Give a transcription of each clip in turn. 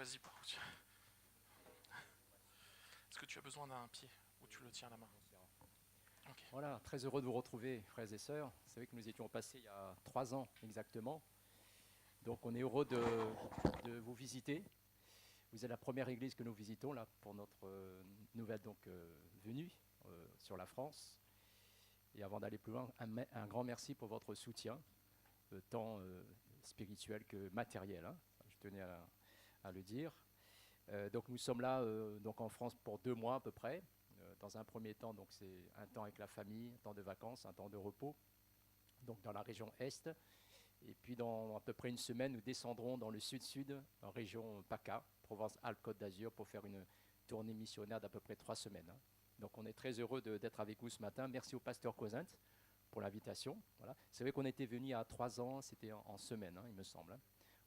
choisi pour... Est-ce que tu as besoin d'un pied ou tu le tiens à la main? Ok. Voilà, très heureux de vous retrouver, frères et sœurs. Vous savez que nous étions passés il y a 3 ans exactement. Donc on est heureux de vous visiter. Vous êtes la première église que nous visitons là pour notre nouvelle venue sur la France. Et avant d'aller plus loin, un grand merci pour votre soutien, tant spirituel que matériel, hein. Je tenais à le dire. Donc nous sommes là donc en France pour 2 mois à peu près. Dans un premier temps, donc c'est un temps avec la famille, un temps de vacances, un temps de repos, donc dans la région Est. Et puis dans à peu près une semaine, nous descendrons dans le sud-sud, en région PACA, Provence-Alpes-Côte d'Azur, pour faire une tournée missionnaire d'à peu près 3 semaines, hein. Donc on est très heureux d'être avec vous ce matin. Merci au pasteur Cosint pour l'invitation. Voilà. C'est vrai qu'on était venu il y a 3 ans, c'était en semaine, hein, il me semble, hein.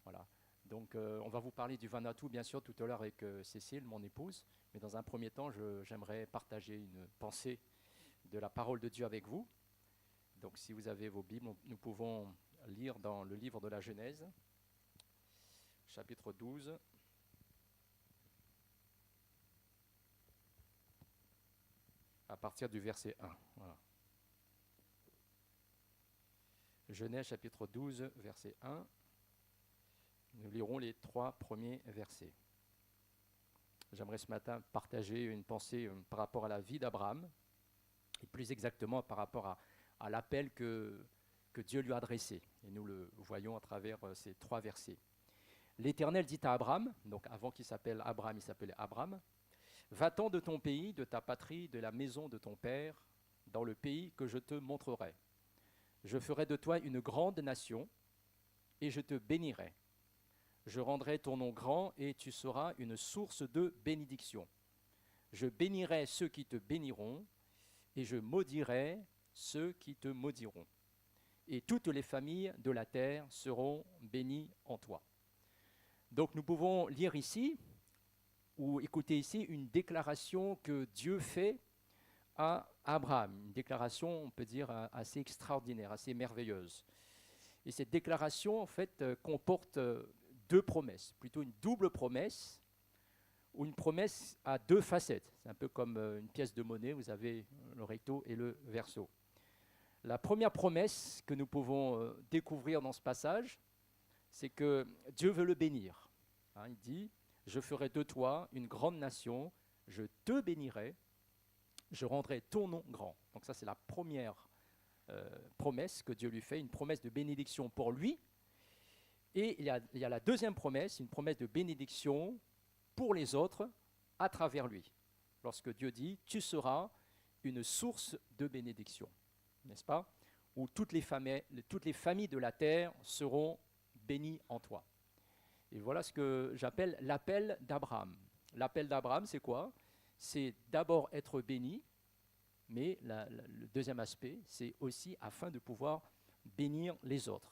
Voilà. Donc on va vous parler du Vanuatu, bien sûr, tout à l'heure avec Cécile, mon épouse. Mais dans un premier temps, j'aimerais partager une pensée de la parole de Dieu avec vous. Donc si vous avez vos Bibles, nous pouvons lire dans le livre de la Genèse, chapitre 12, à partir du verset 1. Voilà. Genèse, chapitre 12, verset 1. Nous lirons les 3 premiers versets. J'aimerais ce matin partager une pensée par rapport à la vie d'Abraham, et plus exactement par rapport à l'appel que Dieu lui a adressé. Et nous le voyons à travers ces 3 versets. L'Éternel dit à Abraham, donc avant qu'il s'appelle Abraham, il s'appelait Abraham, « Va-t'en de ton pays, de ta patrie, de la maison de ton père, dans le pays que je te montrerai. Je ferai de toi une grande nation, et je te bénirai. Je rendrai ton nom grand, et tu seras une source de bénédiction. Je bénirai ceux qui te béniront, et je maudirai ceux qui te maudiront. Et toutes les familles de la terre seront bénies en toi. » Donc nous pouvons lire ici, ou écouter ici, une déclaration que Dieu fait à Abraham. Une déclaration, on peut dire, assez extraordinaire, assez merveilleuse. Et cette déclaration, en fait, comporte 2 promesses, plutôt une double promesse, ou une promesse à 2 facettes. C'est un peu comme une pièce de monnaie, vous avez le recto et le verso. La première promesse que nous pouvons découvrir dans ce passage, c'est que Dieu veut le bénir. Hein, il dit, « Je ferai de toi une grande nation, je te bénirai, je rendrai ton nom grand. » Donc ça, c'est la première promesse que Dieu lui fait, une promesse de bénédiction pour lui. Et il y a la deuxième promesse, une promesse de bénédiction pour les autres à travers lui. Lorsque Dieu dit, « Tu seras une source de bénédiction. » N'est-ce pas? Où toutes les familles de la terre seront bénies en toi. Et voilà ce que j'appelle l'appel d'Abraham. L'appel d'Abraham, c'est quoi? C'est d'abord être béni, mais le deuxième aspect, c'est aussi afin de pouvoir bénir les autres.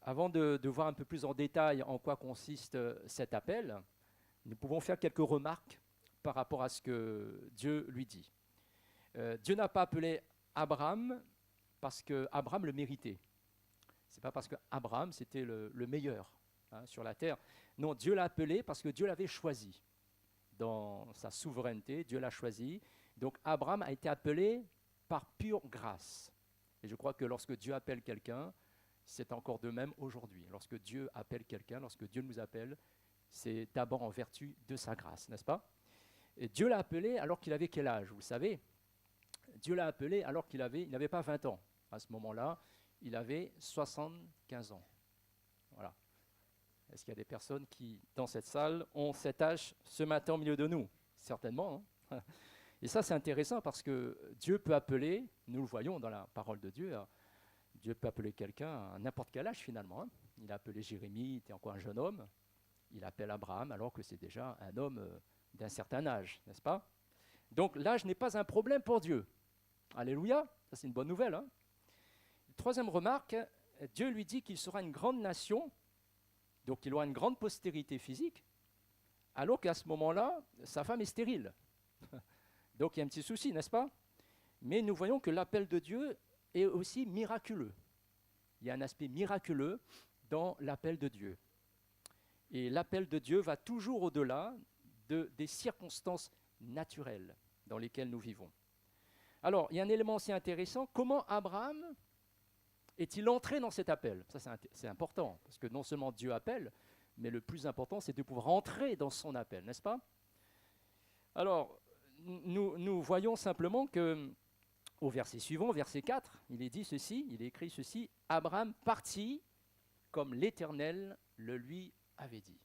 Avant de voir un peu plus en détail en quoi consiste cet appel, nous pouvons faire quelques remarques par rapport à ce que Dieu lui dit. Dieu n'a pas appelé Abraham parce qu'Abraham le méritait. Ce n'est pas parce qu'Abraham c'était le meilleur, hein, sur la terre. Non, Dieu l'a appelé parce que Dieu l'avait choisi. Dans sa souveraineté, Dieu l'a choisi. Donc Abraham a été appelé par pure grâce. Et je crois que lorsque Dieu appelle quelqu'un, c'est encore de même aujourd'hui. Lorsque Dieu appelle quelqu'un, lorsque Dieu nous appelle, c'est d'abord en vertu de sa grâce, n'est-ce pas? Et Dieu l'a appelé alors qu'il avait quel âge? Vous savez, Dieu l'a appelé alors qu'il n'avait pas 20 ans. À ce moment-là, il avait 75 ans. Voilà. Est-ce qu'il y a des personnes qui, dans cette salle, ont cet âge ce matin au milieu de nous? Certainement, hein. Et ça, c'est intéressant parce que Dieu peut appeler, nous le voyons dans la parole de Dieu, Dieu peut appeler quelqu'un à n'importe quel âge finalement, hein. Il a appelé Jérémie, il était encore un jeune homme. Il appelle Abraham alors que c'est déjà un homme d'un certain âge, n'est-ce pas? Donc l'âge n'est pas un problème pour Dieu. Alléluia, ça c'est une bonne nouvelle, hein. Troisième remarque, Dieu lui dit qu'il sera une grande nation, donc il aura une grande postérité physique, alors qu'à ce moment-là, sa femme est stérile. Donc il y a un petit souci, n'est-ce pas? Mais nous voyons que l'appel de Dieu est aussi miraculeux. Il y a un aspect miraculeux dans l'appel de Dieu. Et l'appel de Dieu va toujours au-delà des circonstances naturelles dans lesquelles nous vivons. Alors, il y a un élément aussi intéressant. Comment Abraham est-il entré dans cet appel? Ça, c'est important, parce que non seulement Dieu appelle, mais le plus important, c'est de pouvoir entrer dans son appel, n'est-ce pas? Alors, nous voyons simplement que, au verset suivant, verset 4, il est écrit ceci, « Abraham partit comme l'Éternel le lui avait dit. »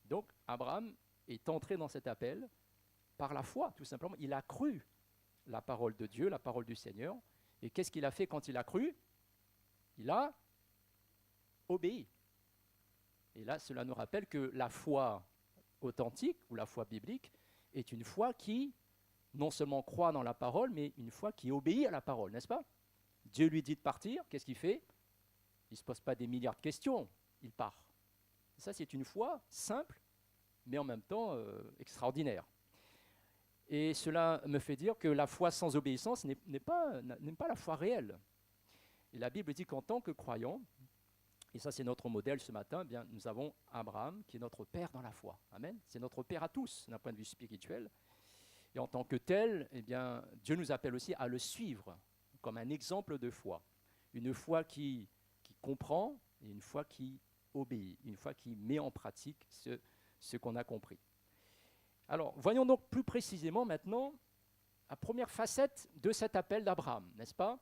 Donc, Abraham est entré dans cet appel par la foi, tout simplement. Il a cru la parole de Dieu, la parole du Seigneur. Et qu'est-ce qu'il a fait quand il a cru? Il a obéi. Et là, cela nous rappelle que la foi authentique, ou la foi biblique, est une foi qui non seulement croit dans la parole, mais une foi qui obéit à la parole, n'est-ce pas? Dieu lui dit de partir, qu'est-ce qu'il fait? Il ne se pose pas des milliards de questions, il part. Et ça, c'est une foi simple, mais en même temps extraordinaire. Et cela me fait dire que la foi sans obéissance n'est pas la foi réelle. Et la Bible dit qu'en tant que croyants, et ça c'est notre modèle ce matin, eh bien, nous avons Abraham qui est notre père dans la foi. Amen. C'est notre père à tous d'un point de vue spirituel. Et en tant que tel, eh bien, Dieu nous appelle aussi à le suivre comme un exemple de foi. Une foi qui comprend et une foi qui obéit, une foi qui met en pratique ce qu'on a compris. Alors, voyons donc plus précisément maintenant la première facette de cet appel d'Abraham, n'est-ce pas?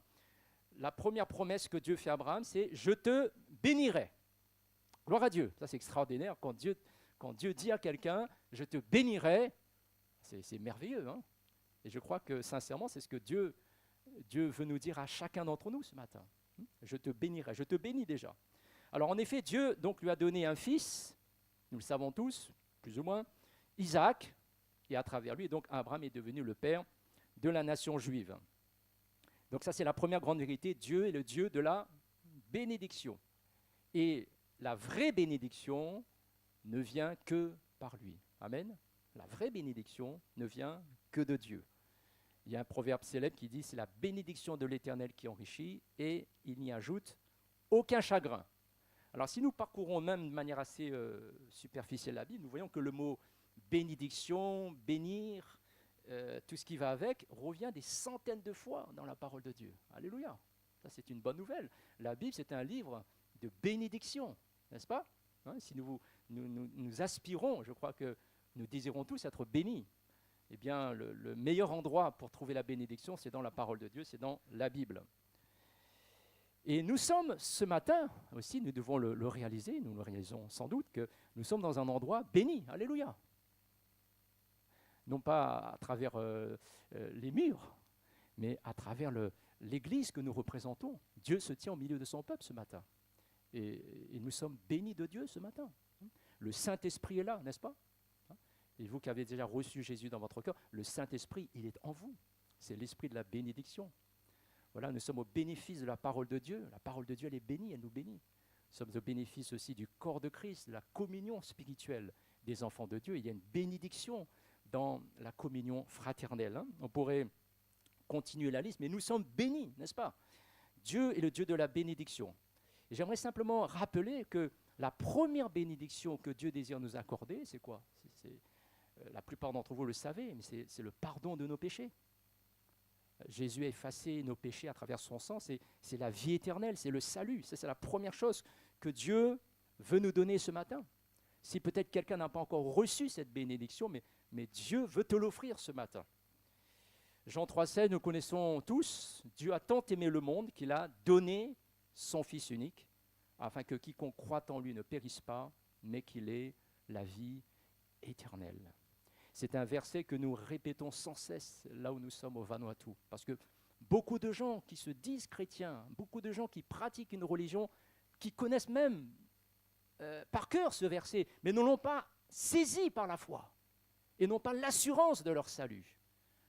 La première promesse que Dieu fait à Abraham, c'est « Je te bénirai ». Gloire à Dieu, ça c'est extraordinaire. Quand Dieu dit à quelqu'un « Je te bénirai », c'est merveilleux. Hein? Et je crois que sincèrement, c'est ce que Dieu veut nous dire à chacun d'entre nous ce matin. Je te bénirai, je te bénis déjà. Alors en effet, Dieu donc lui a donné un fils, nous le savons tous, plus ou moins, Isaac, et à travers lui, donc Abraham est devenu le père de la nation juive. Donc ça, c'est la première grande vérité. Dieu est le Dieu de la bénédiction. Et la vraie bénédiction ne vient que par lui. Amen. La vraie bénédiction ne vient que de Dieu. Il y a un proverbe célèbre qui dit « C'est la bénédiction de l'Éternel qui enrichit et il n'y ajoute aucun chagrin ». Alors si nous parcourons même de manière assez superficielle la Bible, nous voyons que le mot bénédiction, bénir, tout ce qui va avec, revient des centaines de fois dans la parole de Dieu. Alléluia. Ça, c'est une bonne nouvelle. La Bible, c'est un livre de bénédiction, n'est-ce pas? Hein, si nous aspirons, je crois que nous désirons tous être bénis. Eh bien, le meilleur endroit pour trouver la bénédiction, c'est dans la parole de Dieu, c'est dans la Bible. Et nous sommes, ce matin aussi, nous devons le réaliser, nous le réalisons sans doute, que nous sommes dans un endroit béni. Alléluia. Non pas à travers les murs, mais à travers l'Église que nous représentons. Dieu se tient au milieu de son peuple ce matin. Et nous sommes bénis de Dieu ce matin. Le Saint-Esprit est là, n'est-ce pas? Et vous qui avez déjà reçu Jésus dans votre cœur, le Saint-Esprit, il est en vous. C'est l'esprit de la bénédiction. Voilà, nous sommes au bénéfice de la parole de Dieu. La parole de Dieu, elle est bénie, elle nous bénit. Nous sommes au bénéfice aussi du corps de Christ, de la communion spirituelle des enfants de Dieu. Il y a une bénédiction dans la communion fraternelle. Hein. On pourrait continuer la liste, mais nous sommes bénis, n'est-ce pas? Dieu est le Dieu de la bénédiction. Et j'aimerais simplement rappeler que la première bénédiction que Dieu désire nous accorder, c'est quoi? La plupart d'entre vous le savez, mais c'est le pardon de nos péchés. Jésus a effacé nos péchés à travers son sang, c'est la vie éternelle, c'est le salut. Ça, c'est la première chose que Dieu veut nous donner ce matin. Si peut-être quelqu'un n'a pas encore reçu cette bénédiction, mais Dieu veut te l'offrir ce matin. Jean 3,16, nous connaissons tous, Dieu a tant aimé le monde qu'il a donné son Fils unique, afin que quiconque croit en lui ne périsse pas, mais qu'il ait la vie éternelle. C'est un verset que nous répétons sans cesse là où nous sommes au Vanuatu, parce que beaucoup de gens qui se disent chrétiens, beaucoup de gens qui pratiquent une religion, qui connaissent même par cœur ce verset, mais ne l'ont pas saisi par la foi et n'ont pas l'assurance de leur salut.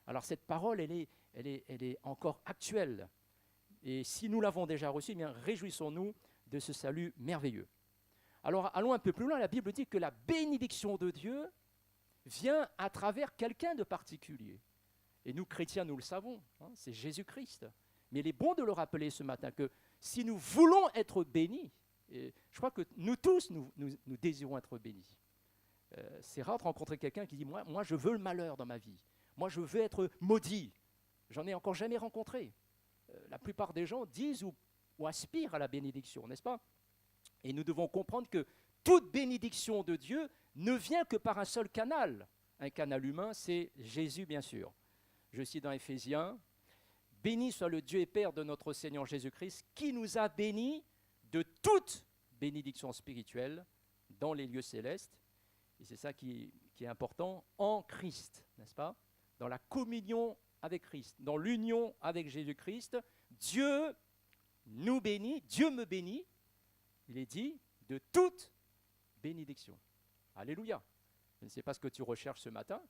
Alors cette parole, elle est encore actuelle. Et si nous l'avons déjà reçue, eh bien réjouissons-nous de ce salut merveilleux. Alors allons un peu plus loin, la Bible dit que la bénédiction de Dieu vient à travers quelqu'un de particulier. Et nous, chrétiens, nous le savons, hein, c'est Jésus-Christ. Mais il est bon de le rappeler ce matin que si nous voulons être bénis, Et je crois que nous tous, nous désirons être bénis. C'est rare de rencontrer quelqu'un qui dit moi, je veux le malheur dans ma vie. Moi, je veux être maudit. J'en ai encore jamais rencontré. La plupart des gens disent ou aspirent à la bénédiction, n'est-ce pas? Et nous devons comprendre que toute bénédiction de Dieu ne vient que par un seul canal. Un canal humain, c'est Jésus, bien sûr. Je cite dans Éphésiens, « Béni soit le Dieu et Père de notre Seigneur Jésus-Christ, qui nous a bénis de toute bénédiction spirituelle dans les lieux célestes. » Et c'est ça qui est important, en Christ, n'est-ce pas? Dans la communion avec Christ, dans l'union avec Jésus-Christ, Dieu nous bénit, Dieu me bénit, il est dit, de toute bénédiction. Alléluia. Je ne sais pas ce que tu recherches ce matin.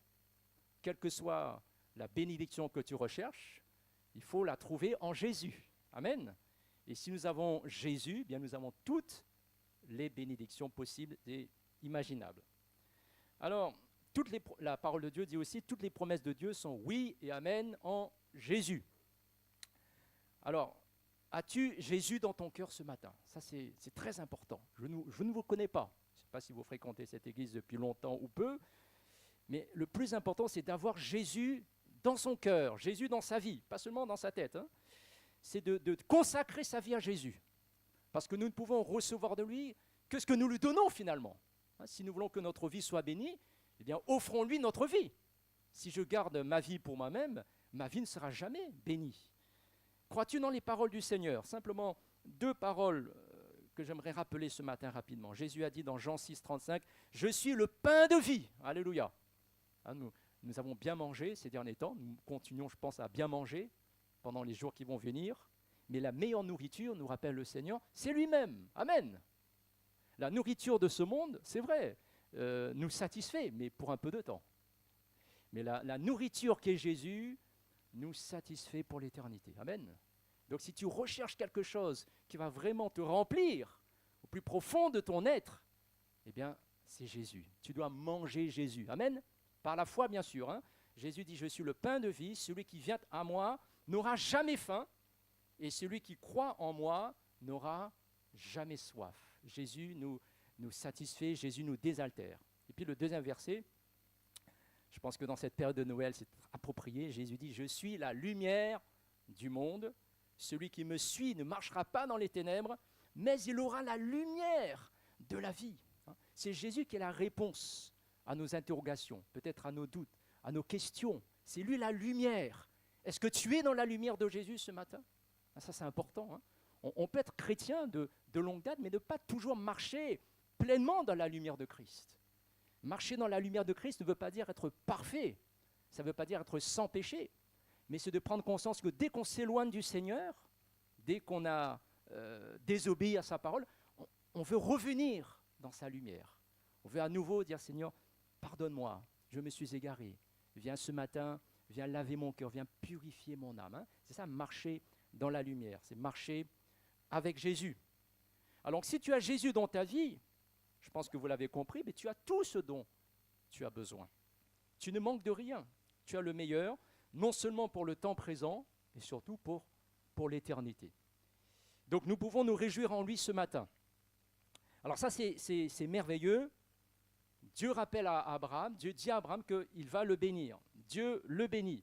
Quelle que soit la bénédiction que tu recherches, il faut la trouver en Jésus. Amen. Et si nous avons Jésus, bien nous avons toutes les bénédictions possibles et imaginables. Alors, la parole de Dieu dit aussi, toutes les promesses de Dieu sont oui et amen en Jésus. Alors, as-tu Jésus dans ton cœur ce matin? Ça, c'est très important. Je ne vous connais pas. Je ne sais pas si vous fréquentez cette église depuis longtemps ou peu, mais le plus important, c'est d'avoir Jésus dans son cœur, Jésus dans sa vie, pas seulement dans sa tête. Hein. C'est de consacrer sa vie à Jésus. Parce que nous ne pouvons recevoir de lui que ce que nous lui donnons finalement. Hein, si nous voulons que notre vie soit bénie, eh bien, offrons-lui notre vie. Si je garde ma vie pour moi-même, ma vie ne sera jamais bénie. Crois-tu dans les paroles du Seigneur? Simplement deux paroles que j'aimerais rappeler ce matin rapidement. Jésus a dit dans Jean 6, 35, « Je suis le pain de vie. » Alléluia. Hein, nous avons bien mangé ces derniers temps. Nous continuons, je pense, à bien manger pendant les jours qui vont venir. Mais la meilleure nourriture, nous rappelle le Seigneur, c'est lui-même. Amen. La nourriture de ce monde, c'est vrai, nous satisfait, mais pour un peu de temps. Mais la nourriture qu'est Jésus nous satisfait pour l'éternité. Amen. Donc si tu recherches quelque chose qui va vraiment te remplir au plus profond de ton être, eh bien, c'est Jésus. Tu dois manger Jésus. Amen. Par la foi, bien sûr. Hein. Jésus dit, « Je suis le pain de vie, celui qui vient à moi n'aura jamais faim, et celui qui croit en moi n'aura jamais soif. » Jésus nous satisfait, Jésus nous désaltère. Et puis le deuxième verset, je pense que dans cette période de Noël, c'est approprié. Jésus dit, « Je suis la lumière du monde. Celui qui me suit ne marchera pas dans les ténèbres, mais il aura la lumière de la vie. » C'est Jésus qui est la réponse à nos interrogations, peut-être à nos doutes, à nos questions. C'est lui la lumière. Est-ce que tu es dans la lumière de Jésus ce matin? Ça, c'est important. Hein. On peut être chrétien de longue date, mais ne pas toujours marcher pleinement dans la lumière de Christ. Marcher dans la lumière de Christ ne veut pas dire être parfait, ça ne veut pas dire être sans péché, mais c'est de prendre conscience que dès qu'on s'éloigne du Seigneur, dès qu'on a désobéi à sa parole, on veut revenir dans sa lumière. On veut à nouveau dire, Seigneur, pardonne-moi, je me suis égaré. Viens ce matin, viens laver mon cœur, viens purifier mon âme. Hein. C'est ça, marcher dans la lumière, c'est marcher avec Jésus. Alors si tu as Jésus dans ta vie, je pense que vous l'avez compris, mais tu as tout ce dont tu as besoin. Tu ne manques de rien. Tu as le meilleur, non seulement pour le temps présent, mais surtout pour l'éternité. Donc nous pouvons nous réjouir en lui ce matin. Alors ça, c'est merveilleux. Dieu rappelle à Abraham, Dieu dit à Abraham qu'il va le bénir. Dieu le bénit.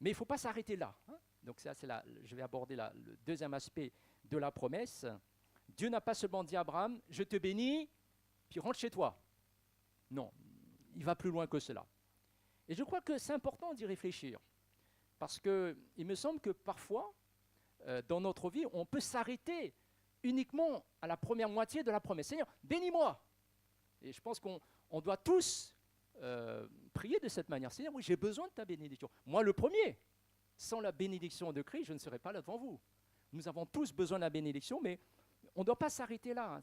Mais il ne faut pas s'arrêter là. Hein. Donc ça, je vais aborder le deuxième aspect de la promesse. Dieu n'a pas seulement dit à Abraham, je te bénis, puis rentre chez toi. Non, il va plus loin que cela. Et je crois que c'est important d'y réfléchir. Parce qu'il me semble que parfois, dans notre vie, on peut s'arrêter uniquement à la première moitié de la promesse. Seigneur, bénis-moi. Et je pense qu'on doit tous prier de cette manière. Seigneur, oui, j'ai besoin de ta bénédiction. Moi, le premier. Sans la bénédiction de Christ, je ne serais pas là devant vous. Nous avons tous besoin de la bénédiction, mais on ne doit pas s'arrêter là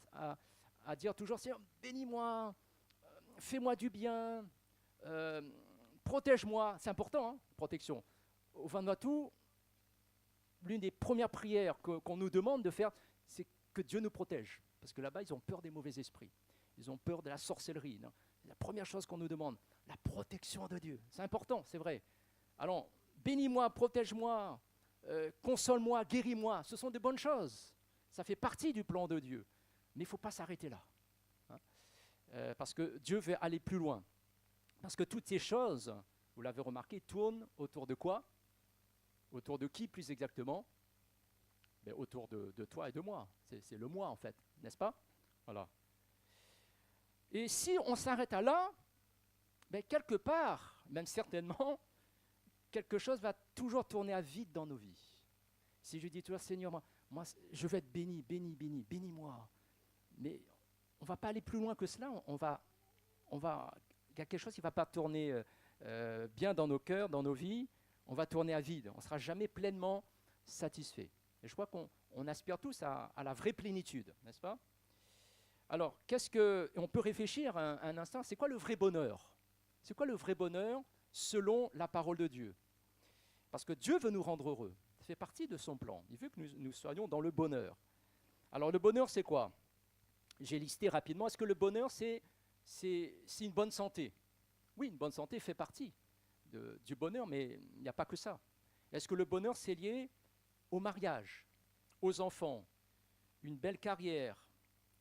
à dire toujours, Seigneur, bénis-moi, fais-moi du bien, protège-moi. C'est important, hein, protection. Au Vanuatu, l'une des premières prières qu'on nous demande de faire, c'est que Dieu nous protège. Parce que là-bas, ils ont peur des mauvais esprits. Ils ont peur de la sorcellerie. Non? C'est la première chose qu'on nous demande, la protection de Dieu. C'est important, c'est vrai. Alors, bénis-moi, protège-moi, console-moi, guéris-moi. Ce sont des bonnes choses. Ça fait partie du plan de Dieu. Mais il ne faut pas s'arrêter là. Hein. Parce que Dieu veut aller plus loin. Parce que toutes ces choses, vous l'avez remarqué, tournent autour de quoi? Autour de qui plus exactement? Ben, autour de toi et de moi. C'est le moi en fait, n'est-ce pas? Voilà. Et si on s'arrête à là, ben, quelque part, même certainement, quelque chose va toujours tourner à vide dans nos vies. Si je dis toujours, Seigneur, moi je veux être béni, béni, béni, bénis-moi. Mais on ne va pas aller plus loin que cela. Il y a quelque chose qui ne va pas tourner bien dans nos cœurs, dans nos vies. On va tourner à vide. On ne sera jamais pleinement satisfait. Et je crois qu'on aspire tous à la vraie plénitude, n'est-ce pas? Alors, on peut réfléchir un instant, c'est quoi le vrai bonheur? C'est quoi le vrai bonheur selon la parole de Dieu? Parce que Dieu veut nous rendre heureux. Ça fait partie de son plan. Il veut que nous soyons dans le bonheur. Alors, le bonheur, c'est quoi? J'ai listé rapidement. Est-ce que le bonheur, c'est une bonne santé? Oui, une bonne santé fait partie du bonheur, mais il n'y a pas que ça. Est-ce que le bonheur, c'est lié au mariage, aux enfants, une belle carrière,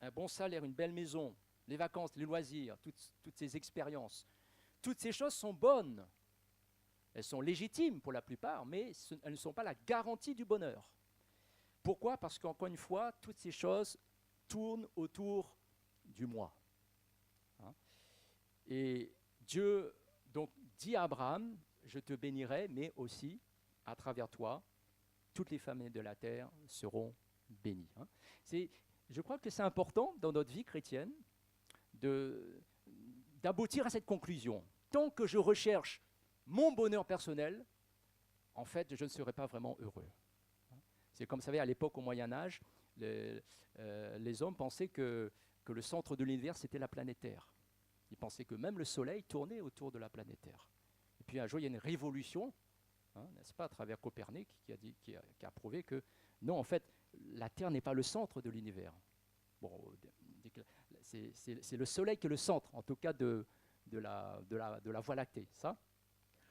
un bon salaire, une belle maison, les vacances, les loisirs, toutes ces expériences? Toutes ces choses sont bonnes. Elles sont légitimes pour la plupart, mais elles ne sont pas la garantie du bonheur. Pourquoi? Parce qu'encore une fois, toutes ces choses tournent autour du moi. Hein? Et Dieu donc dit à Abraham, je te bénirai, mais aussi, à travers toi, toutes les familles de la terre seront bénies. Hein? Je crois que c'est important dans notre vie chrétienne d'aboutir à cette conclusion. Tant que je recherche mon bonheur personnel, en fait, je ne serai pas vraiment heureux. C'est comme vous savez, à l'époque, au Moyen-Âge, les hommes pensaient que le centre de l'univers, c'était la planète Terre. Ils pensaient que même le Soleil tournait autour de la planète Terre. Et puis un jour, il y a une révolution, n'est-ce pas, à travers Copernic, qui a prouvé que non, en fait, la Terre n'est pas le centre de l'univers. Bon, c'est le Soleil qui est le centre, en tout cas de la Voie lactée, ça.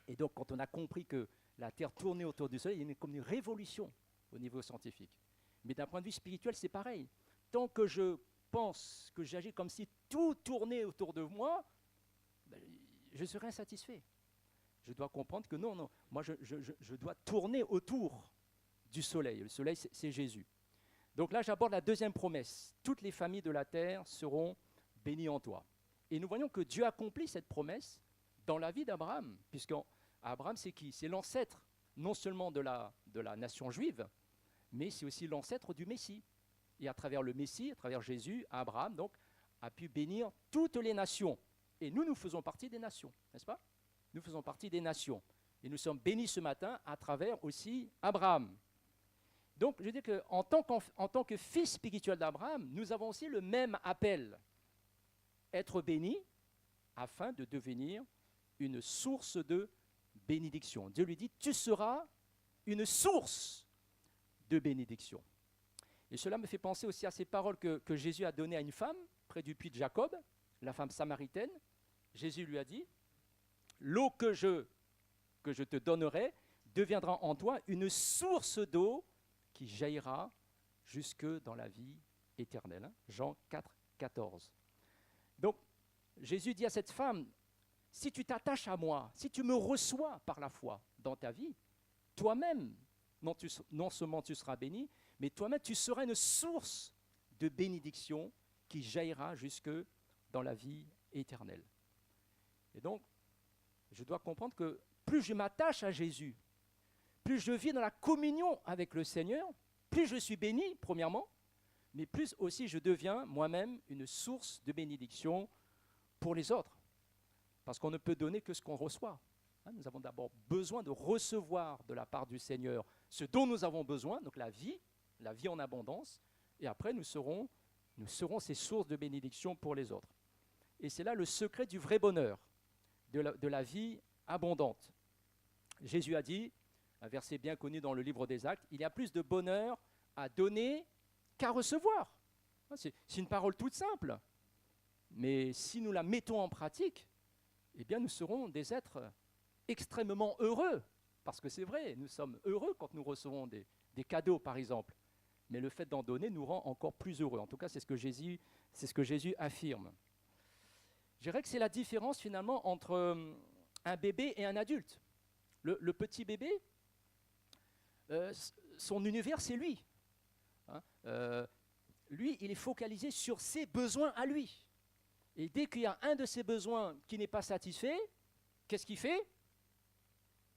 Et donc, quand on a compris que la Terre tournait autour du Soleil, il y a comme une révolution au niveau scientifique. Mais d'un point de vue spirituel, c'est pareil. Tant que je pense, que j'agis comme si tout tournait autour de moi, ben, je serai insatisfait. Je dois comprendre que non, moi je dois tourner autour du Soleil. Le Soleil, c'est Jésus. Donc là, j'aborde la deuxième promesse. Toutes les familles de la terre seront bénies en toi. Et nous voyons que Dieu accomplit cette promesse dans la vie d'Abraham, puisqu'Abraham, c'est qui? C'est l'ancêtre non seulement de la nation juive, mais c'est aussi l'ancêtre du Messie. Et à travers le Messie, à travers Jésus, Abraham donc, a pu bénir toutes les nations. Et nous faisons partie des nations, n'est-ce pas? Nous faisons partie des nations. Et nous sommes bénis ce matin à travers aussi Abraham. Donc, je dis qu'en tant que fils spirituel d'Abraham, nous avons aussi le même appel. Être bénis afin de devenir une source de bénédiction. Dieu lui dit, tu seras une source de bénédiction. Et cela me fait penser aussi à ces paroles que Jésus a données à une femme près du puits de Jacob, la femme samaritaine. Jésus lui a dit, l'eau que je te donnerai deviendra en toi une source d'eau qui jaillira jusque dans la vie éternelle. Hein? Jean 4, 14. Donc, Jésus dit à cette femme, si tu t'attaches à moi, si tu me reçois par la foi dans ta vie, toi-même, non seulement tu seras béni, mais toi-même tu seras une source de bénédiction qui jaillira jusque dans la vie éternelle. Et donc, je dois comprendre que plus je m'attache à Jésus, plus je vis dans la communion avec le Seigneur, plus je suis béni, premièrement, mais plus aussi je deviens moi-même une source de bénédiction pour les autres. Parce qu'on ne peut donner que ce qu'on reçoit. Nous avons d'abord besoin de recevoir de la part du Seigneur ce dont nous avons besoin, donc la vie en abondance, et après nous serons ces sources de bénédiction pour les autres. Et c'est là le secret du vrai bonheur, de la vie abondante. Jésus a dit, un verset bien connu dans le livre des Actes, il y a plus de bonheur à donner qu'à recevoir. C'est une parole toute simple, mais si nous la mettons en pratique, eh bien nous serons des êtres extrêmement heureux, parce que c'est vrai, nous sommes heureux quand nous recevons des cadeaux, par exemple. mais le fait d'en donner nous rend encore plus heureux. En tout cas, c'est ce que Jésus affirme. Je dirais que c'est la différence finalement entre un bébé et un adulte. Le petit bébé, son univers, c'est lui. Hein, lui, il est focalisé sur ses besoins à lui. Et dès qu'il y a un de ses besoins qui n'est pas satisfait, qu'est-ce qu'il fait?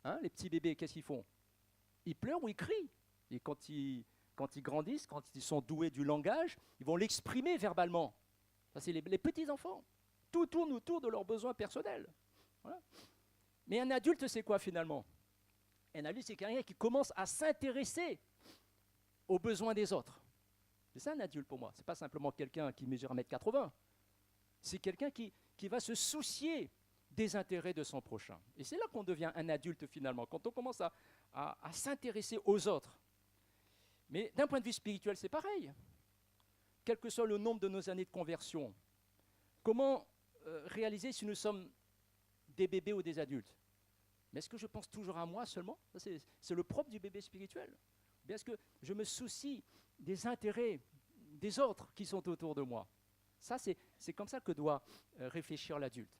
Hein, les petits bébés, qu'est-ce qu'ils font? Ils pleurent ou ils crient. Et quand ils grandissent, quand ils sont doués du langage, ils vont l'exprimer verbalement. Ça, c'est les petits enfants. Tout tourne autour de leurs besoins personnels. Voilà. Mais un adulte, c'est quoi finalement? Un adulte, c'est quelqu'un qui commence à s'intéresser aux besoins des autres. C'est ça un adulte pour moi. Ce n'est pas simplement quelqu'un qui mesure 1m80. C'est quelqu'un qui va se soucier des intérêts de son prochain. Et c'est là qu'on devient un adulte finalement, quand on commence à s'intéresser aux autres. Mais d'un point de vue spirituel, c'est pareil. Quel que soit le nombre de nos années de conversion, comment réaliser si nous sommes des bébés ou des adultes? Mais est-ce que je pense toujours à moi seulement? C'est le propre du bébé spirituel. Ou bien est-ce que je me soucie des intérêts des autres qui sont autour de moi? Ça, c'est comme ça que doit réfléchir l'adulte.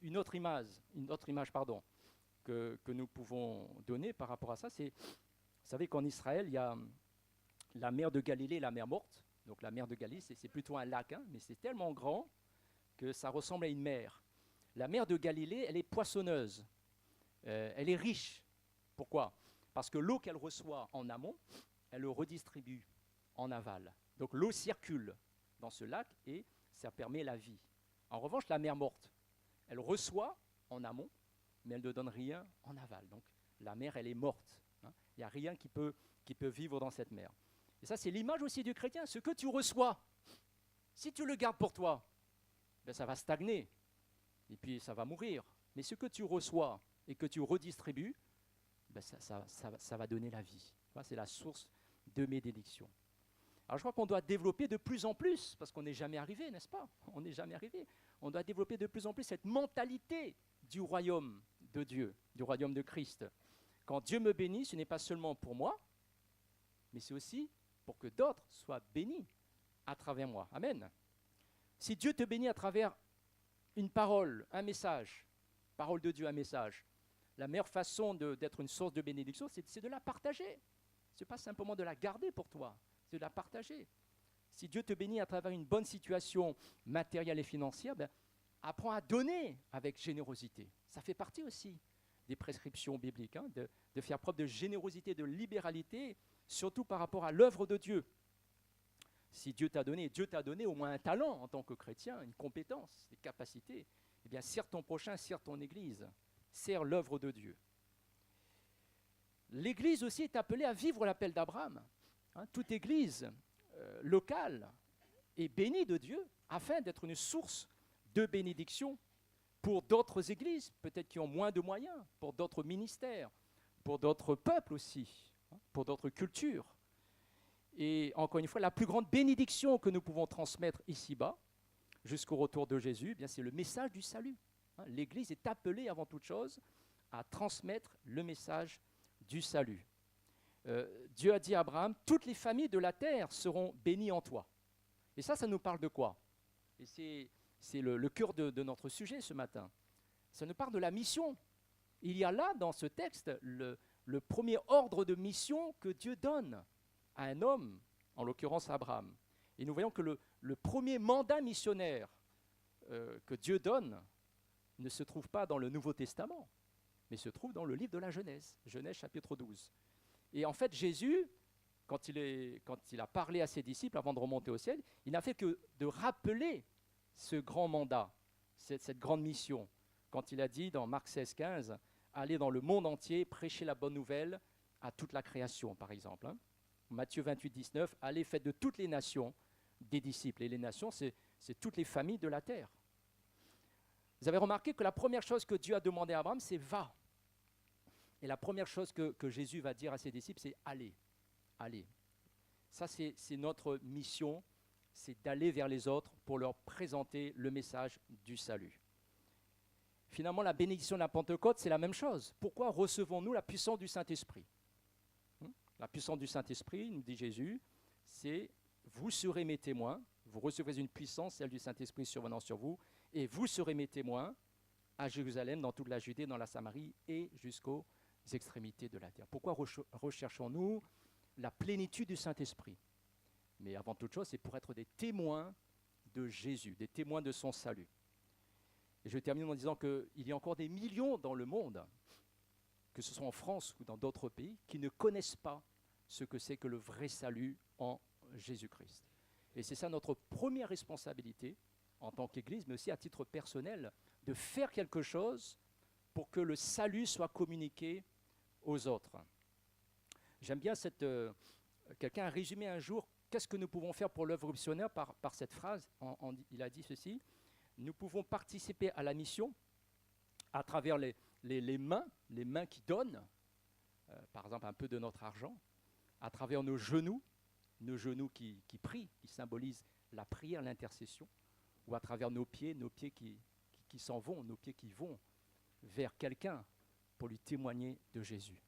Une autre image que nous pouvons donner par rapport à ça, c'est, vous savez qu'en Israël, il y a la mer de Galilée et la mer Morte. Donc la mer de Galilée, c'est plutôt un lac, hein, mais c'est tellement grand que ça ressemble à une mer. La mer de Galilée, elle est poissonneuse, elle est riche. Pourquoi? Parce que l'eau qu'elle reçoit en amont, elle le redistribue en aval. Donc l'eau circule dans ce lac et ça permet la vie. En revanche, la mer Morte, elle reçoit en amont, mais elle ne donne rien en aval. Donc la mer, elle est morte. Hein. Il n'y a rien qui peut vivre dans cette mer. Et ça, c'est l'image aussi du chrétien. Ce que tu reçois, si tu le gardes pour toi, ben ça va stagner et puis ça va mourir. Mais ce que tu reçois et que tu redistribues, ben ça va donner la vie. C'est la source de bénédiction. Alors je crois qu'on doit développer de plus en plus, parce qu'on n'est jamais arrivé, n'est-ce pas? On n'est jamais arrivé. On doit développer de plus en plus cette mentalité du royaume de Dieu, du royaume de Christ. Quand Dieu me bénit, ce n'est pas seulement pour moi, mais c'est aussi pour que d'autres soient bénis à travers moi. Amen. Si Dieu te bénit à travers une parole, un message, parole de Dieu, un message, la meilleure façon d'être une source de bénédiction, c'est de la partager. Ce n'est pas simplement de la garder pour toi, c'est de la partager. Si Dieu te bénit à travers une bonne situation matérielle et financière, ben, apprends à donner avec générosité. Ça fait partie aussi des prescriptions bibliques, hein, de faire preuve de générosité, de libéralité, surtout par rapport à l'œuvre de Dieu. Si Dieu t'a donné au moins un talent en tant que chrétien, une compétence, des capacités, eh bien, sers ton prochain, sers ton Église, sers l'œuvre de Dieu. L'Église aussi est appelée à vivre l'appel d'Abraham. Hein, toute Église locale est bénie de Dieu afin d'être une source de bénédiction pour d'autres églises, peut-être qui ont moins de moyens, pour d'autres ministères, pour d'autres peuples aussi, hein, pour d'autres cultures. Et encore une fois, la plus grande bénédiction que nous pouvons transmettre ici-bas, jusqu'au retour de Jésus, eh bien, c'est le message du salut. Hein, l'Église est appelée avant toute chose à transmettre le message du salut. Dieu a dit à Abraham, toutes les familles de la terre seront bénies en toi. Et ça nous parle de quoi? Et c'est le cœur de notre sujet ce matin. Ça nous parle de la mission. Il y a là, dans ce texte, le premier ordre de mission que Dieu donne à un homme, en l'occurrence Abraham. Et nous voyons que le premier mandat missionnaire que Dieu donne ne se trouve pas dans le Nouveau Testament, mais se trouve dans le livre de la Genèse, Genèse chapitre 12. Et en fait, Jésus, quand il a parlé à ses disciples avant de remonter au ciel, il n'a fait que de rappeler ce grand mandat, cette grande mission. Quand il a dit dans Marc 16, 15, « Allez dans le monde entier, prêchez la bonne nouvelle à toute la création », par exemple. Hein. Matthieu 28, 19, « Allez, faites de toutes les nations des disciples ». Et les nations, c'est toutes les familles de la terre. Vous avez remarqué que la première chose que Dieu a demandé à Abraham, c'est « va ». Et la première chose que Jésus va dire à ses disciples, c'est « allez, allez ». Ça, c'est notre mission, c'est d'aller vers les autres pour leur présenter le message du salut. Finalement, la bénédiction de la Pentecôte, c'est la même chose. Pourquoi recevons-nous la puissance du Saint-Esprit? La puissance du Saint-Esprit, nous dit Jésus, c'est vous serez mes témoins, vous recevrez une puissance, celle du Saint-Esprit survenant sur vous, et vous serez mes témoins à Jérusalem, dans toute la Judée, dans la Samarie et jusqu'aux extrémités de la terre. Pourquoi recherchons-nous la plénitude du Saint-Esprit? Mais avant toute chose, c'est pour être des témoins de Jésus, des témoins de son salut. Et je termine en disant qu'il y a encore des millions dans le monde, que ce soit en France ou dans d'autres pays, qui ne connaissent pas ce que c'est que le vrai salut en Jésus-Christ. Et c'est ça notre première responsabilité en tant qu'Église, mais aussi à titre personnel, de faire quelque chose pour que le salut soit communiqué aux autres. J'aime bien quelqu'un a résumé un jour qu'est-ce que nous pouvons faire pour l'œuvre missionnaire par cette phrase. Il a dit ceci: nous pouvons participer à la mission à travers les mains qui donnent, par exemple un peu de notre argent, à travers nos genoux qui prient, qui symbolisent la prière, l'intercession, ou à travers nos pieds qui s'en vont, nos pieds qui vont vers quelqu'un pour lui témoigner de Jésus.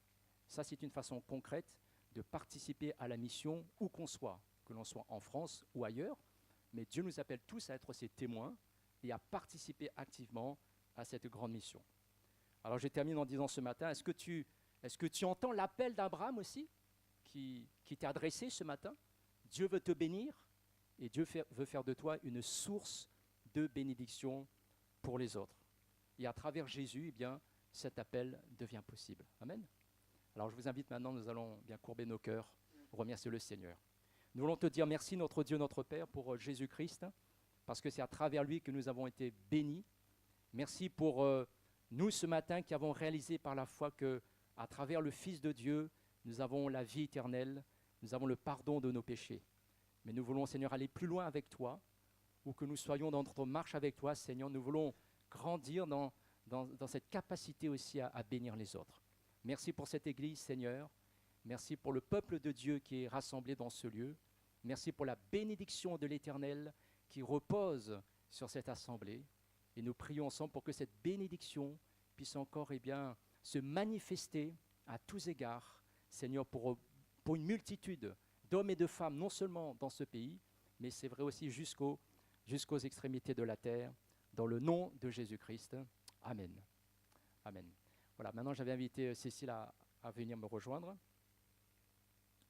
Ça, c'est une façon concrète de participer à la mission où qu'on soit, que l'on soit en France ou ailleurs, mais Dieu nous appelle tous à être ses témoins et à participer activement à cette grande mission. Alors je termine en disant ce matin, est-ce que tu entends l'appel d'Abraham aussi qui t'est adressé ce matin? Dieu veut te bénir et Dieu veut faire de toi une source de bénédiction pour les autres. Et à travers Jésus, eh bien, cet appel devient possible. Amen. Alors je vous invite maintenant, nous allons bien courber nos cœurs, remercier le Seigneur. Nous voulons te dire merci notre Dieu, notre Père, pour Jésus-Christ, parce que c'est à travers lui que nous avons été bénis. Merci pour nous ce matin qui avons réalisé par la foi que à travers le Fils de Dieu, nous avons la vie éternelle, nous avons le pardon de nos péchés. Mais nous voulons, Seigneur, aller plus loin avec toi, ou que nous soyons dans notre marche avec toi, Seigneur. Nous voulons grandir dans cette capacité aussi à bénir les autres. Merci pour cette Église, Seigneur. Merci pour le peuple de Dieu qui est rassemblé dans ce lieu. Merci pour la bénédiction de l'Éternel qui repose sur cette assemblée. Et nous prions ensemble pour que cette bénédiction puisse encore se manifester à tous égards, Seigneur, pour une multitude d'hommes et de femmes, non seulement dans ce pays, mais c'est vrai aussi jusqu'aux extrémités de la terre, dans le nom de Jésus-Christ. Amen. Amen. Voilà, maintenant j'avais invité Cécile à venir me rejoindre.